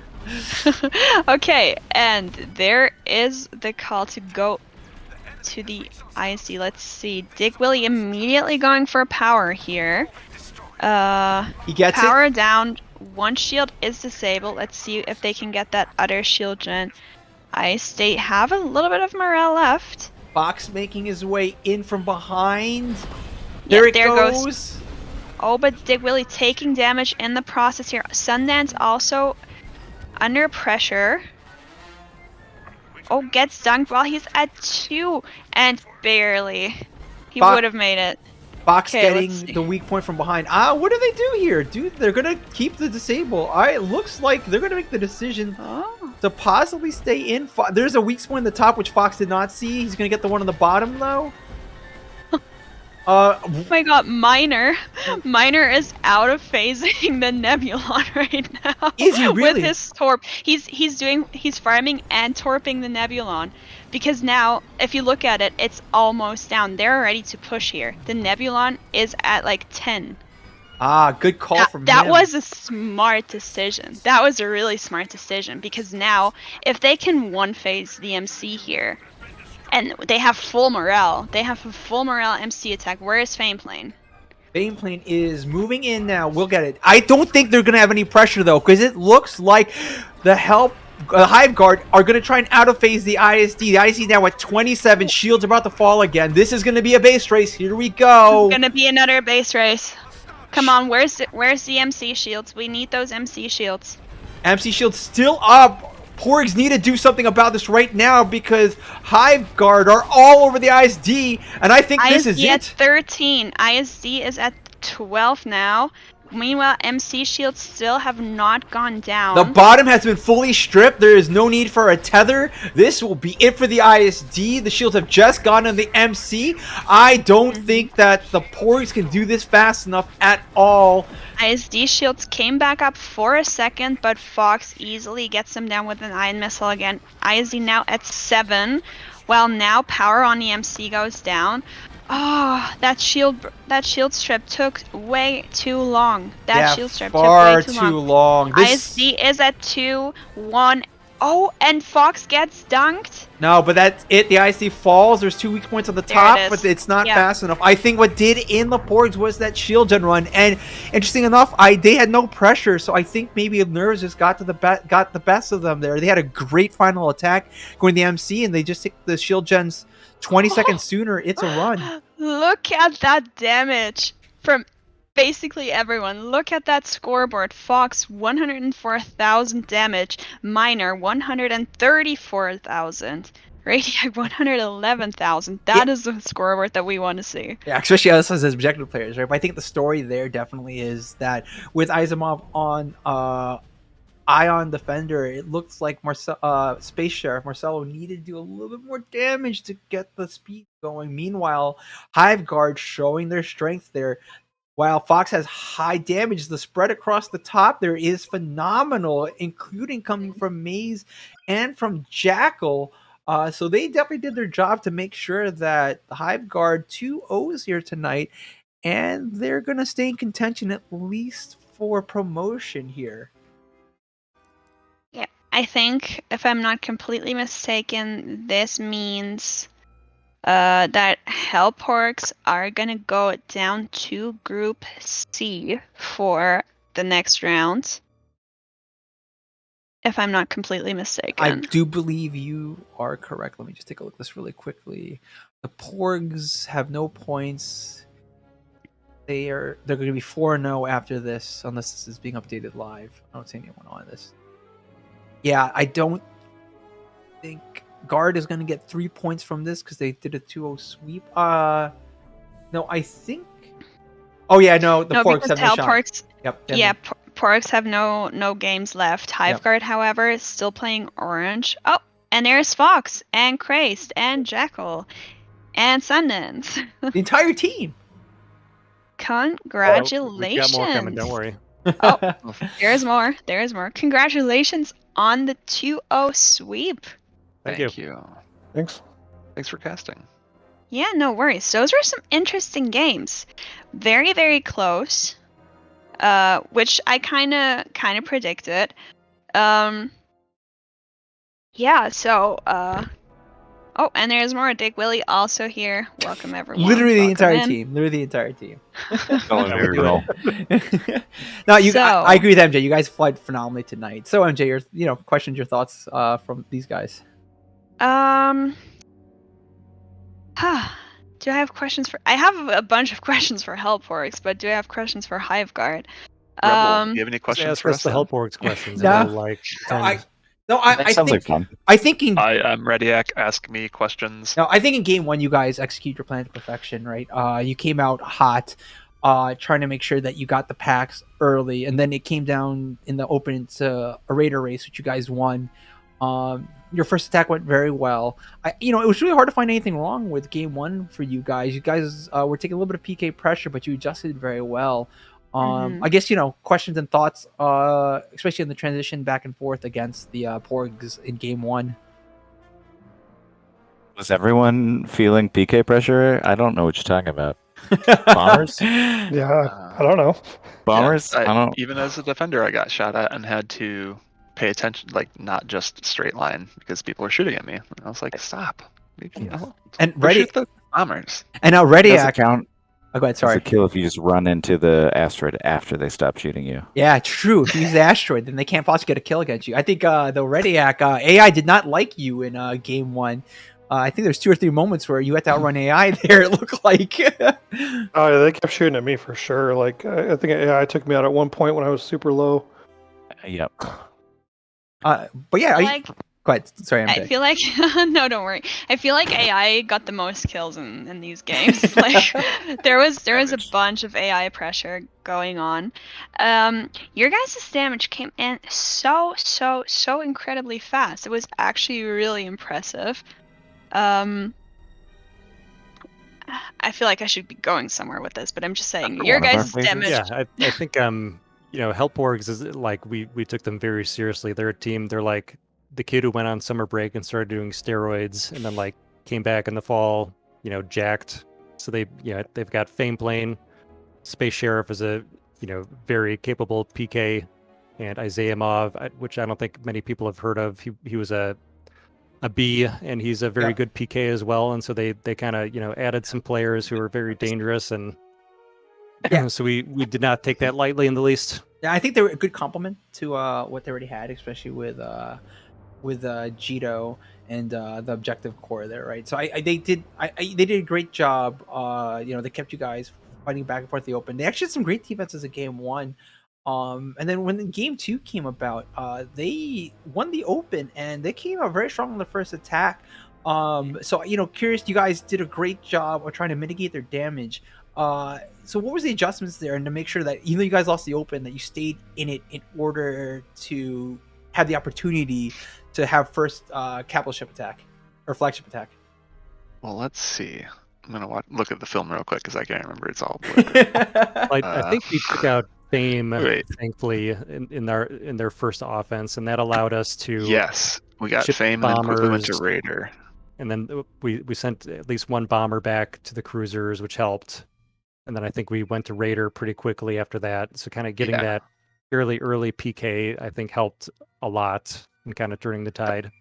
Speaker 2: Okay, and there is the call to go to the IC. Let's see. Dick Willie immediately going for power here.
Speaker 1: He gets
Speaker 2: power down. One shield is disabled. Let's see if they can get that other shield gen. Ice, they have a little bit of morale left.
Speaker 1: Fox making his way in from behind. There goes.
Speaker 2: Oh, but Dick Willie taking damage in the process here. Sundance also under pressure. Oh, gets dunked while he's at 2. And barely. He would have made it.
Speaker 1: Fox getting the weak point from behind. What do they do here? Dude, they're going to keep the disable. It looks like they're going to make the decision to possibly stay in. There's a weak point in the top, which Fox did not see. He's going to get the one on the bottom, though. Uh,
Speaker 2: Oh my god, Miner is out of phasing the Nebulon right now.
Speaker 1: Is he really?
Speaker 2: With his torp. He's farming and torping the Nebulon. Because now, if you look at it, it's almost down. They're ready to push here. The Nebulon is at like 10.
Speaker 1: Good call from him.
Speaker 2: That was a smart decision. That was a really smart decision, because now, if they can one-phase the MC here, and they have full morale. They have a full morale MC attack. Where is Fameplane?
Speaker 1: Fameplane is moving in now. We'll get it. I don't think they're going to have any pressure, though, because it looks like the Hive Guard are going to try and out-of-phase the ISD. The ISD now at 27. Shields about to fall again. This is going to be a base race. Here we go.
Speaker 2: It's going to be another base race. Come on, where's the MC shields? We need those MC shields.
Speaker 1: MC shields still up. Porgs need to do something about this right now because Hive Guard are all over the ISD, and I think this is
Speaker 2: ISD at
Speaker 1: it.
Speaker 2: 13. ISD is at 12 now. Meanwhile, MC shields still have not gone down.
Speaker 1: The bottom has been fully stripped. There is no need for a tether. This will be it for the ISD. The shields have just gone on the MC. I don't think that the Porgs can do this fast enough at all.
Speaker 2: ISD shields came back up for a second, but Fox easily gets them down with an ion missile again. ISD now at 7, while now power on the MC goes down. Oh, that shield strip took way too long. Shield strip took way too long. ISD is at 2, 1. Oh, and Fox gets dunked.
Speaker 1: No, but that's it. The IC falls. There's 2 weak points on the top, but it's not fast enough. I think what did in the Porgs was that shield gen run, and interesting enough, they had no pressure, so I think maybe nerves just got the best of them there. They had a great final attack going to the MC, and they just took the shield gens 20 seconds sooner. It's a run.
Speaker 2: Look at that damage from basically everyone. Look at that scoreboard. Fox 104,000 damage, Miner 134,000, Radiac 111,000. That is the scoreboard that we want to see.
Speaker 1: Yeah, especially us as objective players, right? But I think the story there definitely is that with Izimov on Ion Defender, it looks like Space Sheriff Marcelo needed to do a little bit more damage to get the speed going. Meanwhile, Hive Guard showing their strength there. While Fox has high damage, the spread across the top there is phenomenal, including coming from Maze and from Jackal. So they definitely did their job to make sure that the Hive Guard 2-0s here tonight, and they're going to stay in contention at least for promotion here.
Speaker 2: Yeah, I think, if I'm not completely mistaken, this means that Hellporgs are gonna go down to Group C for the next round. If I'm not completely mistaken.
Speaker 1: I do believe you are correct. Let me just take a look at this really quickly. The Porgs have no points. They're going to be 4-0 after this, unless this is being updated live. I don't see anyone on this. Yeah, I don't think Guard is going to get 3 points from this because they did a 2-0 sweep. No, I think. Oh yeah, no, the Porgs have no shot. Yep.
Speaker 2: Yeah, Porgs have no games left. Hive Guard, however, is still playing orange. Oh, and there's Fox and Crazed and Jackal and Sundance.
Speaker 1: The entire team.
Speaker 2: Congratulations.
Speaker 3: We've got more coming, don't worry.
Speaker 2: Oh, there's more. There's more. Congratulations on the 2-0 sweep.
Speaker 3: Thank you.
Speaker 4: Thanks
Speaker 3: for casting.
Speaker 2: Yeah, no worries. Those were some interesting games. Very, very close. Which I kind of predicted. Yeah, so oh, and there's more. Dick Willie also here. Welcome everyone.
Speaker 1: Literally the
Speaker 2: Welcome
Speaker 1: entire
Speaker 2: in.
Speaker 1: team. Literally the entire team.
Speaker 4: Going very well.
Speaker 1: No, I agree with MJ. You guys played phenomenally tonight. So MJ, your questions, your thoughts from these guys.
Speaker 2: Do I have questions for? I have a bunch of questions for Hellporgs, but do I have questions for Hive Guard?
Speaker 3: Rebel, do you have any questions for us?
Speaker 4: The Hellporgs questions.
Speaker 1: No, I
Speaker 4: sounds
Speaker 1: think,
Speaker 4: like fun.
Speaker 1: I think
Speaker 3: I'm Rediac. Ask me questions.
Speaker 1: No, I think in game one you guys execute your plan to perfection, right? You came out hot, trying to make sure that you got the packs early, and then it came down in the open to a Raider race, which you guys won. your first attack went very well. It was really hard to find anything wrong with game one for you guys. You guys were taking a little bit of PK pressure, but you adjusted very well. I guess, questions and thoughts, especially in the transition back and forth against the Porgs in game one.
Speaker 5: Was everyone feeling PK pressure? I don't know what you're talking about. Bombers?
Speaker 4: Yeah, I don't know.
Speaker 5: Bombers?
Speaker 3: Yeah,
Speaker 5: I don't.
Speaker 3: Even as a defender, I got shot at and had to pay attention, like not just straight line, because people were shooting at me. And I was like, stop. Leave me alone.
Speaker 1: And
Speaker 3: Go
Speaker 1: ready
Speaker 3: shoot the bombers.
Speaker 1: and now
Speaker 5: Does
Speaker 1: Rediak.
Speaker 5: it count
Speaker 1: Oh, go ahead.
Speaker 5: as
Speaker 1: Sorry.
Speaker 5: a kill if you just run into the asteroid after they stop shooting you?
Speaker 1: Yeah, true. If you use the asteroid, then they can't possibly get a kill against you. I think the Rediak AI did not like you in game one. I think there's 2 or 3 moments where you had to outrun AI there. It looked like.
Speaker 4: Oh, yeah, they kept shooting at me for sure. Like I think AI took me out at one point when I was super low.
Speaker 5: Yep.
Speaker 1: But yeah, go ahead. Sorry, I'm
Speaker 2: I feel like no, don't worry. I feel like AI got the most kills in these games. Like there was a bunch of AI pressure going on. Your guys' damage came in so incredibly fast. It was actually really impressive. I feel like I should be going somewhere with this, but I'm just saying your guys' damage.
Speaker 6: Yeah, I think Help Porgs is like we took them very seriously. They're a team. They're like the kid who went on summer break and started doing steroids, and then like came back in the fall, jacked. So they've got Fame Plane, Space Sheriff is a very capable PK, and Isaiah Mauve, which I don't think many people have heard of. He was a B, and he's a very good PK as well. And so they kind of added some players who are very dangerous, and so we did not take that lightly in the least.
Speaker 1: Yeah, I think they were a good complement to what they already had, especially with Jito and the objective core there, right? So they did a great job. They kept you guys fighting back and forth the open. They actually had some great defenses in game one. And then when game two came about, they won the open and they came out very strong on the first attack. So curious, you guys did a great job of trying to mitigate their damage. So what was the adjustments there, and to make sure that even though you guys lost the open, that you stayed in it in order to have the opportunity to have first capital ship attack or flagship attack?
Speaker 3: Well, let's see. I'm gonna look at the film real quick because I can't remember. It's all.
Speaker 6: I think we took out Fame, thankfully, in their first offense, and that allowed us to.
Speaker 3: Yes, we got Fame and quickly went to Raider.
Speaker 6: And then we sent at least one bomber back to the cruisers, which helped. And then I think we went to Raider pretty quickly after that. So kind of getting that fairly early PK, I think, helped a lot in kind of turning the tide.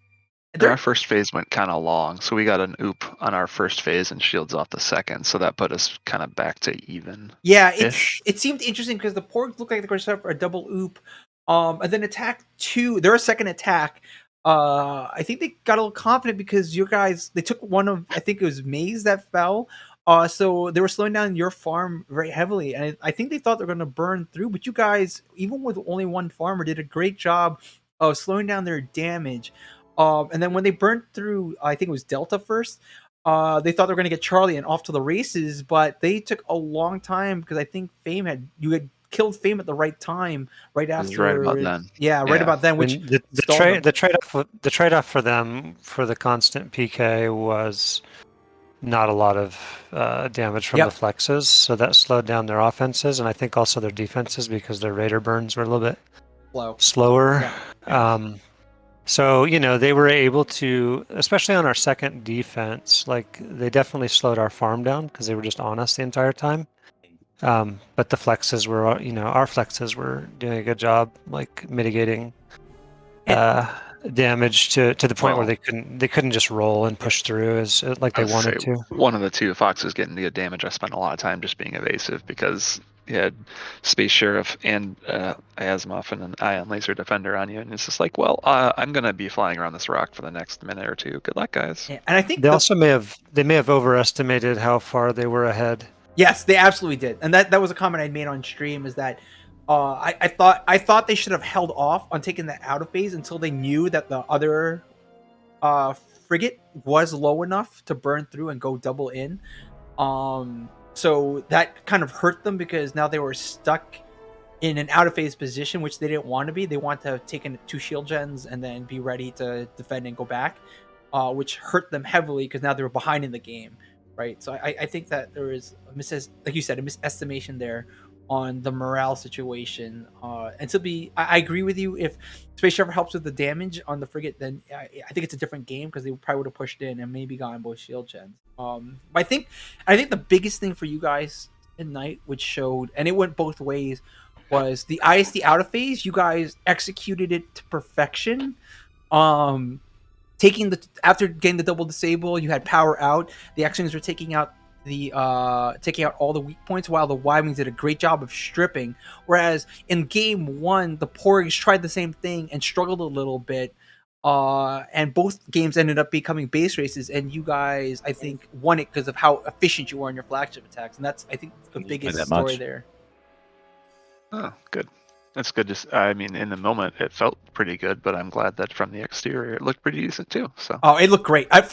Speaker 3: Our first phase went kind of long, so we got an oop on our first phase and shields off the second, so that put us kind of back to even.
Speaker 1: Yeah, it seemed interesting because the Porgs looked like they were set up for a double oop, and then attack 2, their second attack. I think they got a little confident because you guys, they took one of, I think it was Maze that fell. So they were slowing down your farm very heavily, and I think they thought they were going to burn through. But you guys, even with only one farmer, did a great job of slowing down their damage. And then when they burnt through, I think it was Delta first. They thought they were going to get Charlie and off to the races, but they took a long time because I think you had killed Fame at the right time, right after.
Speaker 3: Right about then.
Speaker 1: Yeah, right about then. Which
Speaker 7: the trade-off for them for the constant PK was not a lot of damage from the flexes, so that slowed down their offenses, and I think also their defenses because their Raider burns were a little bit slower. Yeah. So they were able to, especially on our second defense, like they definitely slowed our farm down because they were just on us the entire time. But the flexes were, our flexes were doing a good job, like mitigating damage to the point where they couldn't just roll and push through as like they wanted to.
Speaker 3: One of the two, Fox was getting the damage. I spent a lot of time just being evasive because you had Space Sheriff and Asimov and an Ion Laser Defender on you, and it's just like, well, I'm gonna be flying around this rock for the next minute or two. Good luck, guys.
Speaker 1: Yeah, and I think
Speaker 7: they also may have overestimated how far they were ahead.
Speaker 1: Yes, they absolutely did, and that was a comment I made on stream. Is that I thought they should have held off on taking that out of phase until they knew that the other frigate was low enough to burn through and go double in. So that kind of hurt them because now they were stuck in an out of phase position, which they didn't want to be. They want to have taken 2 shield gens and then be ready to defend and go back, which hurt them heavily because now they were behind in the game, right? So I think that there is like you said, a misestimation there on the morale situation. And to be, I agree with you. If Space Shuttle helps with the damage on the frigate, then I think it's a different game because they probably would have pushed in and maybe gotten both shield gens. But I think the biggest thing for you guys tonight, which showed, and it went both ways, was the ISD out of phase. You guys executed it to perfection. After getting the double disable, you had power out. The X-Wings were taking out all the weak points, while the Y-Wings did a great job of stripping. Whereas in game 1, the Porgs tried the same thing and struggled a little bit. And both games ended up becoming base races, and you guys, I think, won it because of how efficient you were in your flagship attacks, and that's, I think, the biggest story there.
Speaker 3: Oh, good. That's good. I mean, in the moment, it felt pretty good, but I'm glad that from the exterior, it looked pretty decent too. So.
Speaker 1: Oh, it looked great. Because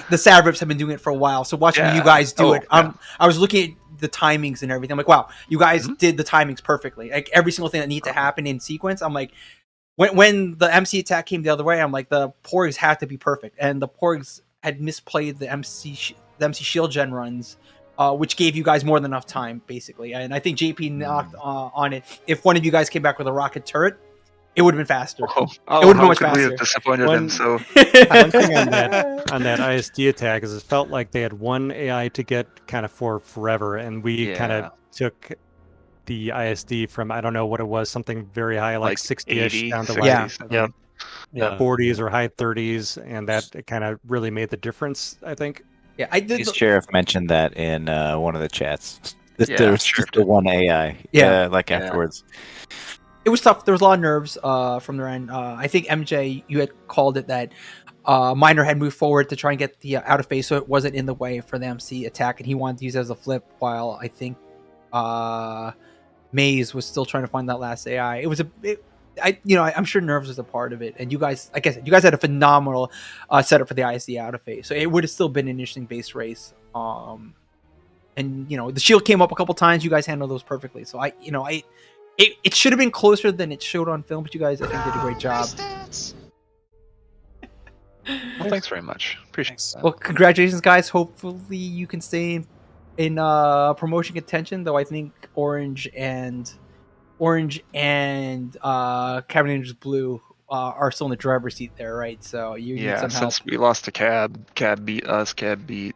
Speaker 1: the Sad Rips have been doing it for a while. So watching you guys do it, I was looking at the timings and everything. I'm like, wow, you guys did the timings perfectly. Like every single thing that needed to happen in sequence. I'm like, when the MC attack came the other way, I'm like, the Porgs had to be perfect, and the Porgs had misplayed the MC shield gen runs. Which gave you guys more than enough time, basically. And I think JP knocked on it. If one of you guys came back with a rocket turret, it would have been faster. It would have been much faster.
Speaker 3: We have disappointed him, so.
Speaker 6: One thing on that ISD attack is it felt like they had one AI to get kind of for forever, and we kind of took the ISD from, I don't know what it was, something very high, like 60-ish, down to 40s or high 30s, and that kind of really made the difference, I think.
Speaker 1: Yeah, I did.
Speaker 5: The sheriff mentioned that in one of the chats. There was just the one AI. Afterwards.
Speaker 1: It was tough. There was a lot of nerves from their end. I think MJ, you had called it that Miner had moved forward to try and get the out of phase, so it wasn't in the way for the MC attack, and he wanted to use it as a flip. While I think Maze was still trying to find that last AI. It was I'm sure nerves was a part of it, and you guys, like I said, you guys had a phenomenal setup for the ISD out of phase, so it would have still been an interesting base race. And the shield came up a couple times. You guys handled those perfectly. So it should have been closer than it showed on film, but you guys, I think, did a great job.
Speaker 3: Well, thanks very much. Appreciate that.
Speaker 1: Well, congratulations, guys. Hopefully, you can stay in promotion contention. Though I think Orange and Cavern Angels Blue are still in the driver's seat there, right? So you need some help.
Speaker 3: Since we lost to Cab beat us. Cab beat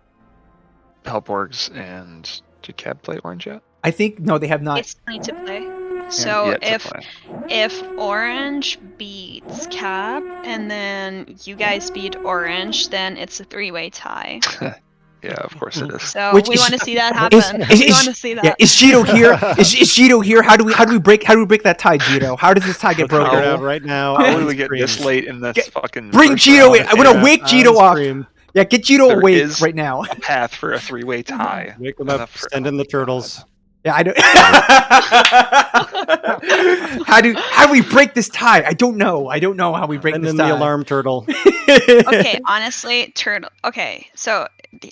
Speaker 3: Porgs, and did Cab play Orange yet?
Speaker 1: I think no, they have not.
Speaker 2: It's need to play. So if Orange beats Cab and then you guys beat Orange, then it's a 3-way tie.
Speaker 3: Yeah, of course it is.
Speaker 2: So we want to see that happen. We want to see that.
Speaker 1: Yeah, is Jito here? Is Jito here? How do we break that tie, Jito? How does this tie get broken?
Speaker 6: Out right now.
Speaker 3: How do we get this late in this fucking?
Speaker 1: Bring Jito in. I'm gonna wake Jito up. Yeah, get Jito awake right now.
Speaker 3: A path for a 3-way tie.
Speaker 6: Wake them up. Send in the turtles.
Speaker 1: Yeah, I don't. How do we break this tie? I don't know. I don't know how we break this tie.
Speaker 6: And then the alarm turtle.
Speaker 2: Okay, honestly, turtle. Okay, so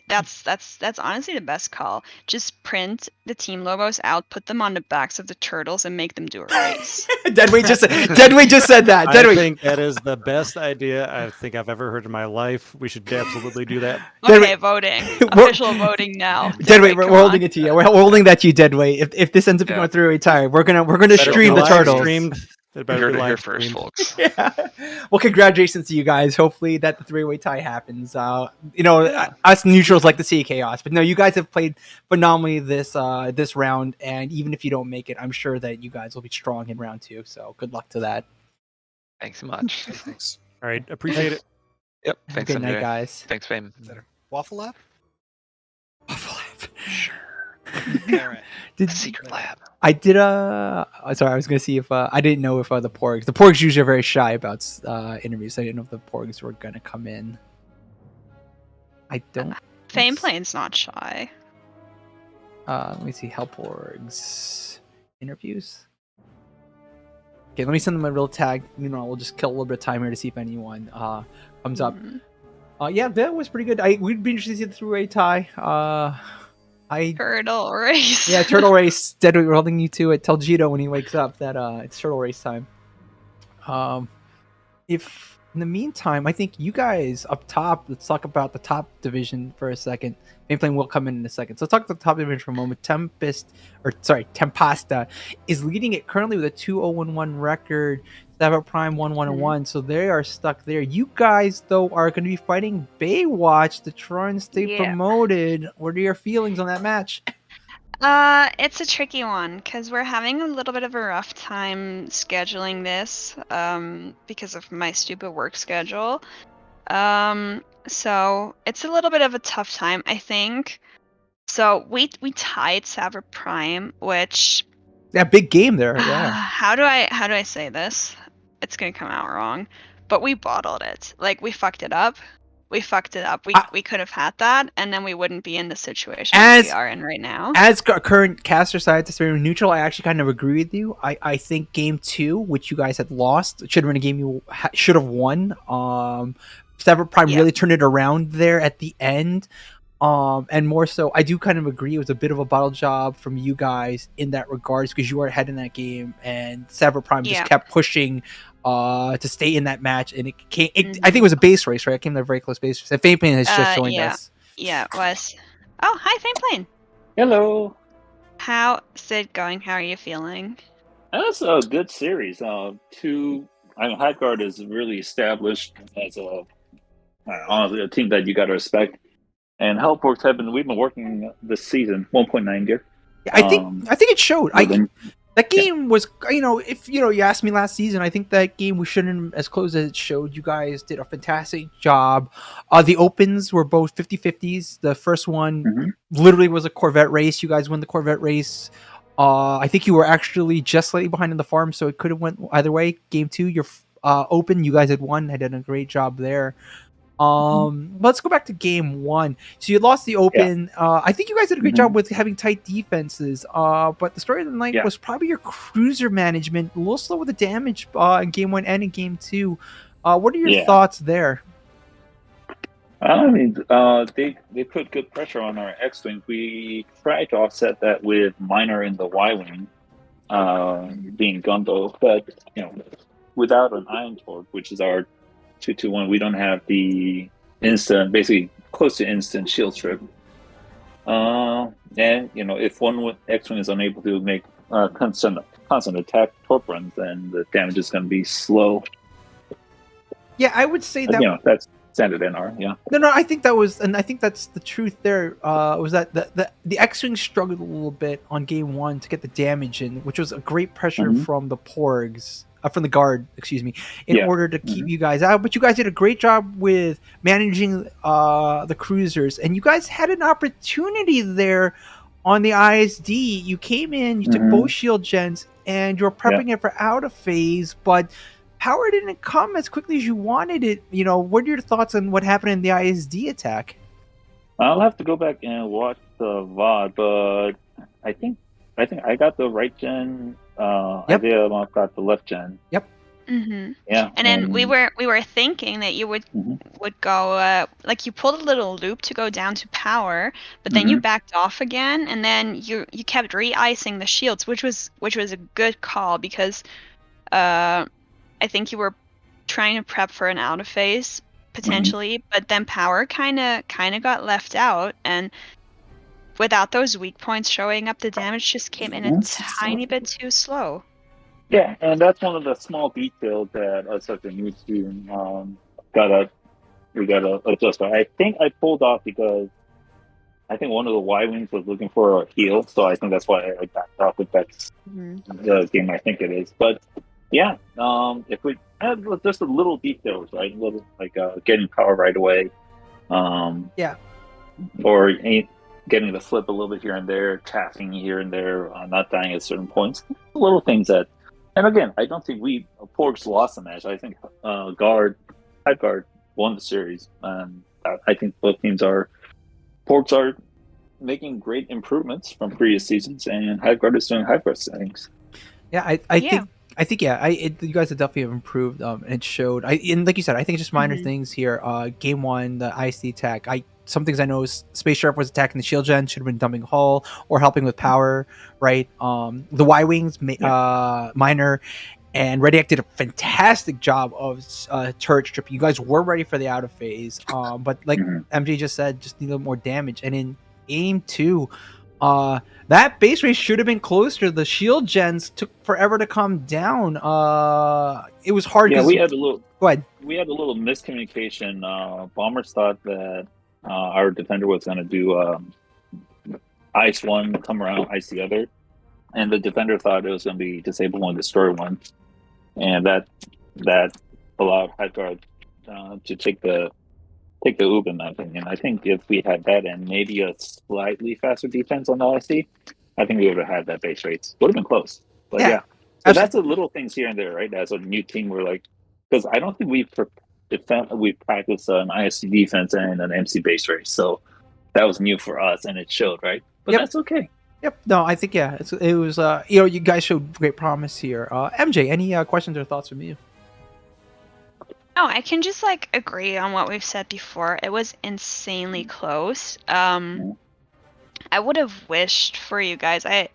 Speaker 2: that's honestly the best call. Just print the team logos out, put them on the backs of the turtles, and make them do a race.
Speaker 1: Deadway just said that.
Speaker 6: I think that is the best idea I think I've ever heard in my life. We should absolutely do that.
Speaker 2: Okay, voting. Official voting now.
Speaker 1: Deadway, we're holding it to you. We're holding that to you, Deadway. If this ends up going through a tie, we're gonna stream the turtles.
Speaker 3: You heard it here first, folks.
Speaker 1: Yeah. Well, congratulations to you guys. Hopefully that the 3-way tie happens. Us neutrals like to see chaos, but no, you guys have played phenomenally this round, and even if you don't make it, I'm sure that you guys will be strong in round 2. So good luck to that.
Speaker 3: Thanks so much.
Speaker 7: Thanks.
Speaker 6: All right, appreciate it.
Speaker 3: Yep. Thanks.
Speaker 1: Good night, guys.
Speaker 3: Thanks, Fame.
Speaker 8: Waffle Lab?
Speaker 3: Waffle Lab. Sure.
Speaker 8: All right.
Speaker 3: Secret lab.
Speaker 1: I did sorry, I was gonna see if I didn't know if the Porgs usually are very shy about interviews. So I didn't know if the Porgs were gonna come in. I don't.
Speaker 2: Fameplane's not shy.
Speaker 1: Let me see. Porgs interviews. Okay, let me send them a real tag. We'll just kill a little bit of time here to see if anyone comes up. Yeah, that was pretty good. We'd be interested to see the 3-way tie.
Speaker 2: Turtle race.
Speaker 1: Yeah, turtle race. Deadweight rolling you to it. Tell Jito when he wakes up that it's turtle race time. If in the meantime, I think you guys up top, let's talk about the top division for a second. Mainplane will come in a second. So let's talk about the top division for a moment. Tempesta is leading it currently with a 2-0-1 record. Sava Prime 1-1-1. So they are stuck there. You guys, though, are going to be fighting Baywatch to try and stay promoted. What are your feelings on that match?
Speaker 2: It's a tricky one because we're having a little bit of a rough time scheduling this because of my stupid work schedule. So it's a little bit of a tough time, I think. So we tied Saver Prime, which
Speaker 1: big game there. Yeah.
Speaker 2: How do I say this? It's gonna come out wrong, but we bottled it. Like we fucked it up. We could have had that, and then we wouldn't be in the situation we are in right now.
Speaker 1: As current caster side to stay neutral, I actually kind of agree with you. I think game 2, which you guys had lost, should have been a game you should have won. Saver Prime really turned it around there at the end. And more so, I do kind of agree. It was a bit of a bottle job from you guys in that regards because you were ahead in that game, and Saver Prime just kept pushing to stay in that match, and it came. I think it was a base race, right? It came to a very close base race. And Fameplane has just joined us.
Speaker 2: Yeah, it was. Oh, hi, Fameplane.
Speaker 9: Hello.
Speaker 2: How's it going? How are you feeling?
Speaker 9: That's a good series. Hive Guard is really established as honestly a team that you got to respect. And Hellporgs we've been working this season 1.9 gear.
Speaker 1: Yeah, I think it showed. That game was, if you asked me last season, I think that game we shouldn't as close as it showed. You guys did a fantastic job. The opens were both 50-50s. The first one literally was a Corvette race. You guys won the Corvette race. I think you were actually just slightly behind in the farm, so it could have went either way. Game 2, you're open. You guys had won. I did a great job there. Let's go back to game 1. So you lost the open. I think you guys did a great job with having tight defenses. But the story of the night was probably your cruiser management. A little slow with the damage in game 1 and in game 2. What are your thoughts there?
Speaker 9: I mean, they put good pressure on our X-wing. We tried to offset that with Minor in the Y-wing being Gundo, but without an Iron Torque, which is our 2-2-1, we don't have the basically close to instant shield strip. And if one X-wing is unable to make constant attack torque runs, then the damage is going to be slow.
Speaker 1: Yeah, I would say that
Speaker 9: that's standard NR. Yeah.
Speaker 1: No, I think that was, and I think that's the truth. There was that the X-wing struggled a little bit on game 1 to get the damage in, which was a great pressure from the Porgs. From the guard, excuse me, in order to keep you guys out. But you guys did a great job with managing the cruisers, and you guys had an opportunity there on the ISD. You came in, you took both shield gens, and you're prepping it for out of phase, but power didn't come as quickly as you wanted it. What are your thoughts on what happened in the ISD attack?
Speaker 9: I'll have to go back and watch the VOD, but I think I got the right gen. Isaiah got the left gen.
Speaker 1: Yep.
Speaker 2: Yeah. And then we were thinking that you would go like you pulled a little loop to go down to power, but then you backed off again, and then you kept re-icing the shields, which was a good call because I think you were trying to prep for an out of phase potentially, but then power kind of got left out, and without those weak points showing up, the damage just came in a tiny bit too slow.
Speaker 9: Yeah, and that's one of the small details that us as a new team we gotta adjust. I think I pulled off because I think one of the Y-wings was looking for a heal, so I think that's why I backed off. If that's the game I think it is, but if we had just a little details, right, a little like getting power right away, or getting the flip a little bit here and there, tapping here and there, not dying at certain points. Little things that, and again, I don't think Porgs lost the match. I think Hive Guard won the series. And I think both teams Porgs are making great improvements from previous seasons, and Hive Guard is doing Hive Guard things.
Speaker 1: Yeah, I think I think you guys have definitely improved. And it showed. And like you said, I think it's just minor things here. Game 1, the ISD attack. Some things I know is Space Sharp was attacking the shield gen, should have been dumping hull or helping with power, right? The Y wings, minor. And Rediac did a fantastic job of turret stripping. You guys were ready for the out of phase, but like MJ just said, just need a little more damage. And in Aim 2, that base race should have been closer. The shield gens took forever to come down. It was hard.
Speaker 9: Yeah, we had a little.
Speaker 1: Go ahead.
Speaker 9: We had a little miscommunication. Bombers thought that our defender was going to do ice one, come around, ice the other, and the defender thought it was going to be disable one, destroy one, and that allowed Hive Guard to take the oop, in my opinion. I think if we had that and maybe a slightly faster defense on the LSD, I think we would have had that base rates. Would have been close, but yeah. So that's the little things here and there, right? As a new team, we're like, because I don't think we've practiced an ISC defense and an MC base race, so that was new for us, and it showed, right? But that's okay.
Speaker 1: Yep. No, I think it was. You guys showed great promise here. MJ, any questions or thoughts from you?
Speaker 2: No, I can just agree on what we've said before. It was insanely close. I would have wished for you guys. I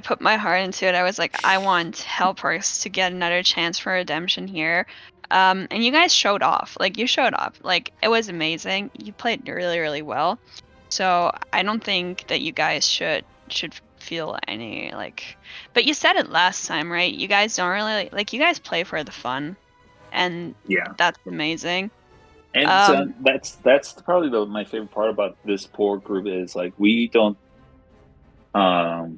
Speaker 2: put my heart into it. I was like, I want Hellporgs to get another chance for redemption here. And you guys showed off. You showed off. It was amazing. You played really, really well. So I don't think that you guys should feel any but you said it last time, right? You guys don't really you guys play for the fun, and that's amazing.
Speaker 9: And so that's probably my favorite part about this Porg group is we don't our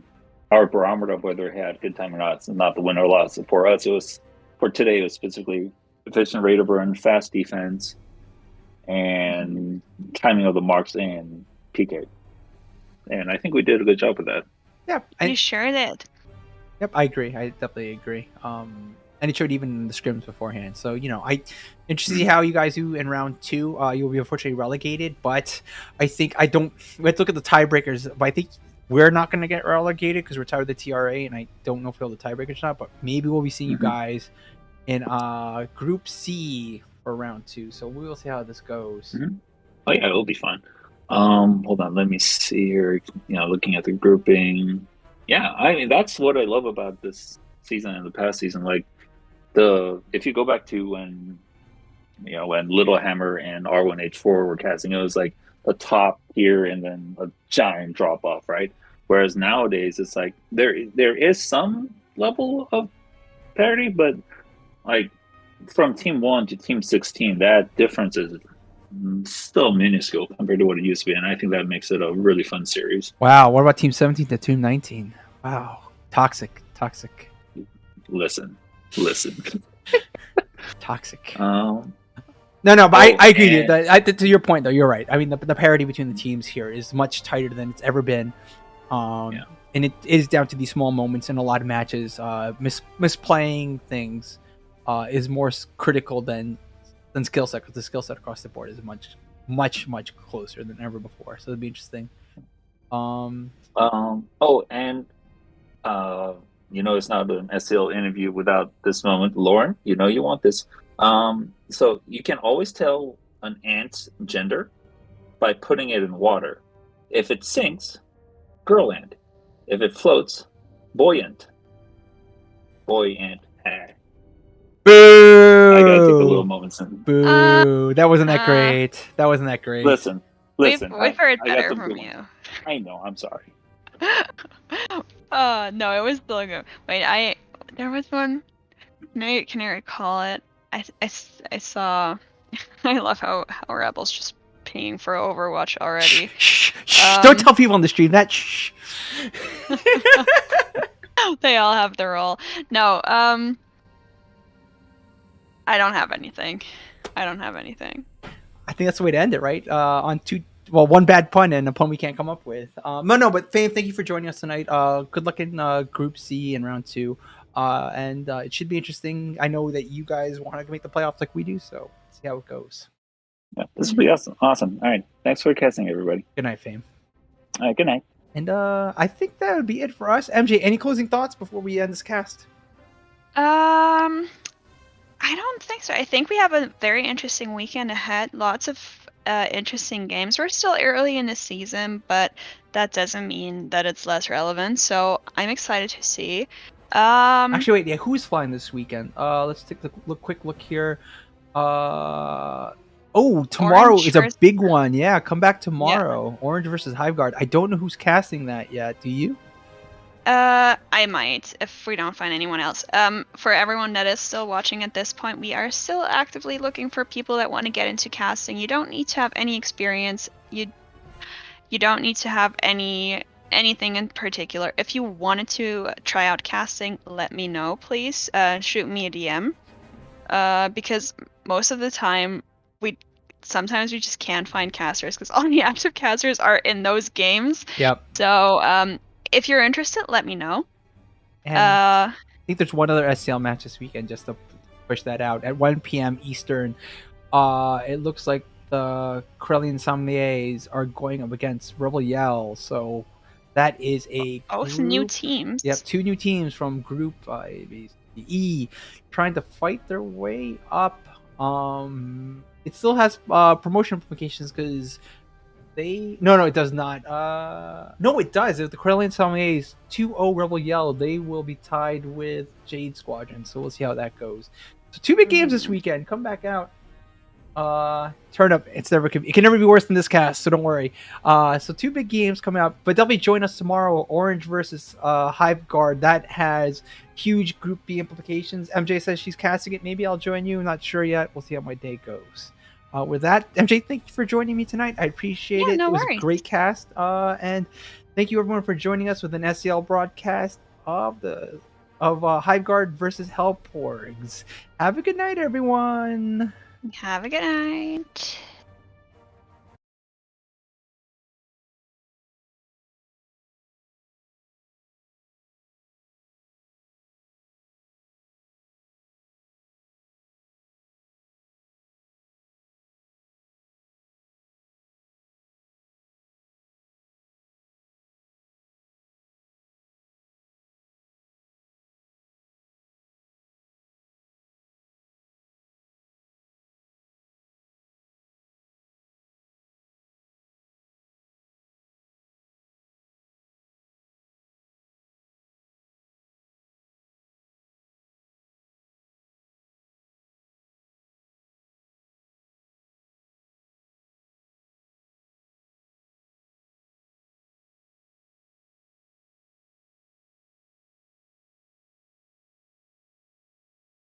Speaker 9: barometer of whether it had good time or not. It's not the win or loss. For us, for today it was specifically efficient rate of burn, fast defense, and timing of the marks and PK. And I think we did a good job with that.
Speaker 1: Yeah,
Speaker 2: you sure did.
Speaker 1: Yep, I agree. I definitely agree. And it showed even in the scrims beforehand. So I interested to see how you guys do in round 2. You'll be unfortunately relegated, but I think we have to look at the tiebreakers. But I think we're not going to get relegated because we're tied with the TRA, and I don't know if we'll the tiebreakers or not. But maybe we'll be seeing you guys in Group C for round 2. So we will see how this goes.
Speaker 9: Oh yeah, it'll be fun. Hold on, let me see here. Looking at the grouping. Yeah, I mean that's what I love about this season and the past season. If you go back to when Littlehammer and R1H4 were casting, it was a top tier and then a giant drop off, right? Whereas nowadays it's there is some level of parity, but from team 1 to team 16, that difference is still minuscule compared to what it used to be, and I think that makes it a really fun series.
Speaker 1: Wow, what about team 17 to team 19? Wow, toxic.
Speaker 9: Listen.
Speaker 1: Toxic.
Speaker 9: No,
Speaker 1: but I agree with you. To your point, though, you're right. I mean, the parity between the teams here is much tighter than it's ever been. And it is down to these small moments in a lot of matches. Misplaying things is more critical than skill set, because the skill set across the board is much closer than ever before. So it'd be interesting.
Speaker 9: It's not an SCL interview without this moment. Lauren, you want this. So you can always tell an ant's gender by putting it in water. If it sinks, girl ant. If it floats, boy ant. Boy ant.
Speaker 1: Boo!
Speaker 9: I gotta take a little moment.
Speaker 1: Boo! That wasn't that great.
Speaker 9: Listen.
Speaker 2: We've heard better from you.
Speaker 9: I know. I'm sorry.
Speaker 2: No, it was still good. Wait, there was one. Can I recall it? I saw. I love how Rebel's just paying for Overwatch already.
Speaker 1: Shh, don't tell people on the stream that. Shh.
Speaker 2: They all have their role. No, I don't have anything. I
Speaker 1: think that's the way to end it, right? On one bad pun and a pun we can't come up with. But Fame, thank you for joining us tonight. Good luck in Group C in round 2. And it should be interesting. I know that you guys want to make the playoffs like we do, so see how it goes.
Speaker 9: Yeah, this will be awesome. All right. Thanks for casting, everybody.
Speaker 1: Good night, Fame.
Speaker 9: All right, good night.
Speaker 1: And I think that would be it for us. MJ, any closing thoughts before we end this cast?
Speaker 2: I don't think so. I think we have a very interesting weekend ahead. Lots of interesting games. We're still early in the season, but that doesn't mean that it's less relevant. So I'm excited to see.
Speaker 1: Actually, wait, yeah, who's flying this weekend? Let's take a quick look here. Tomorrow
Speaker 2: Orange
Speaker 1: is a
Speaker 2: versus-
Speaker 1: big one. Yeah, come back tomorrow.
Speaker 2: Yeah.
Speaker 1: Orange versus Hive Guard. I don't know who's casting that yet. Do you?
Speaker 2: I might if we don't find anyone else. For everyone that is still watching at this point, we are still actively looking for people that want to get into casting. You don't need to have any experience. You don't need to have anything in particular. If you wanted to try out casting, let me know, please. Shoot me a DM. Because most of the time sometimes we just can't find casters because all the active casters are in those games.
Speaker 1: Yep.
Speaker 2: So if you're interested, let me know.
Speaker 1: And I think there's one other SCL match this weekend just to push that out at 1 p.m. Eastern. It looks like the Corellian Sommeliers are going up against Rebel Yell. So that is a
Speaker 2: both new teams.
Speaker 1: Yep, 2 new teams from Group E trying to fight their way up. It still has promotion implications because no, it does not. No, it does. If the Corellian Sommeliers 2-0 Rebel Yell, they will be tied with Jade Squadron. So we'll see how that goes. So 2 big games this weekend. Come back out. Turn up. It can never be worse than this cast, so don't worry. So 2 big games coming out, but definitely join us tomorrow. Orange versus Hive Guard. That has huge Group B implications. MJ says she's casting it. Maybe I'll join you. I'm not sure yet. We'll see how my day goes. With that, MJ, thank you for joining me tonight. I appreciate it.
Speaker 2: No
Speaker 1: It was
Speaker 2: worries.
Speaker 1: a great cast. And thank you everyone for joining us with an SCL broadcast of Hive Guard versus Porgs. Have a good night, everyone.
Speaker 2: Have a good night.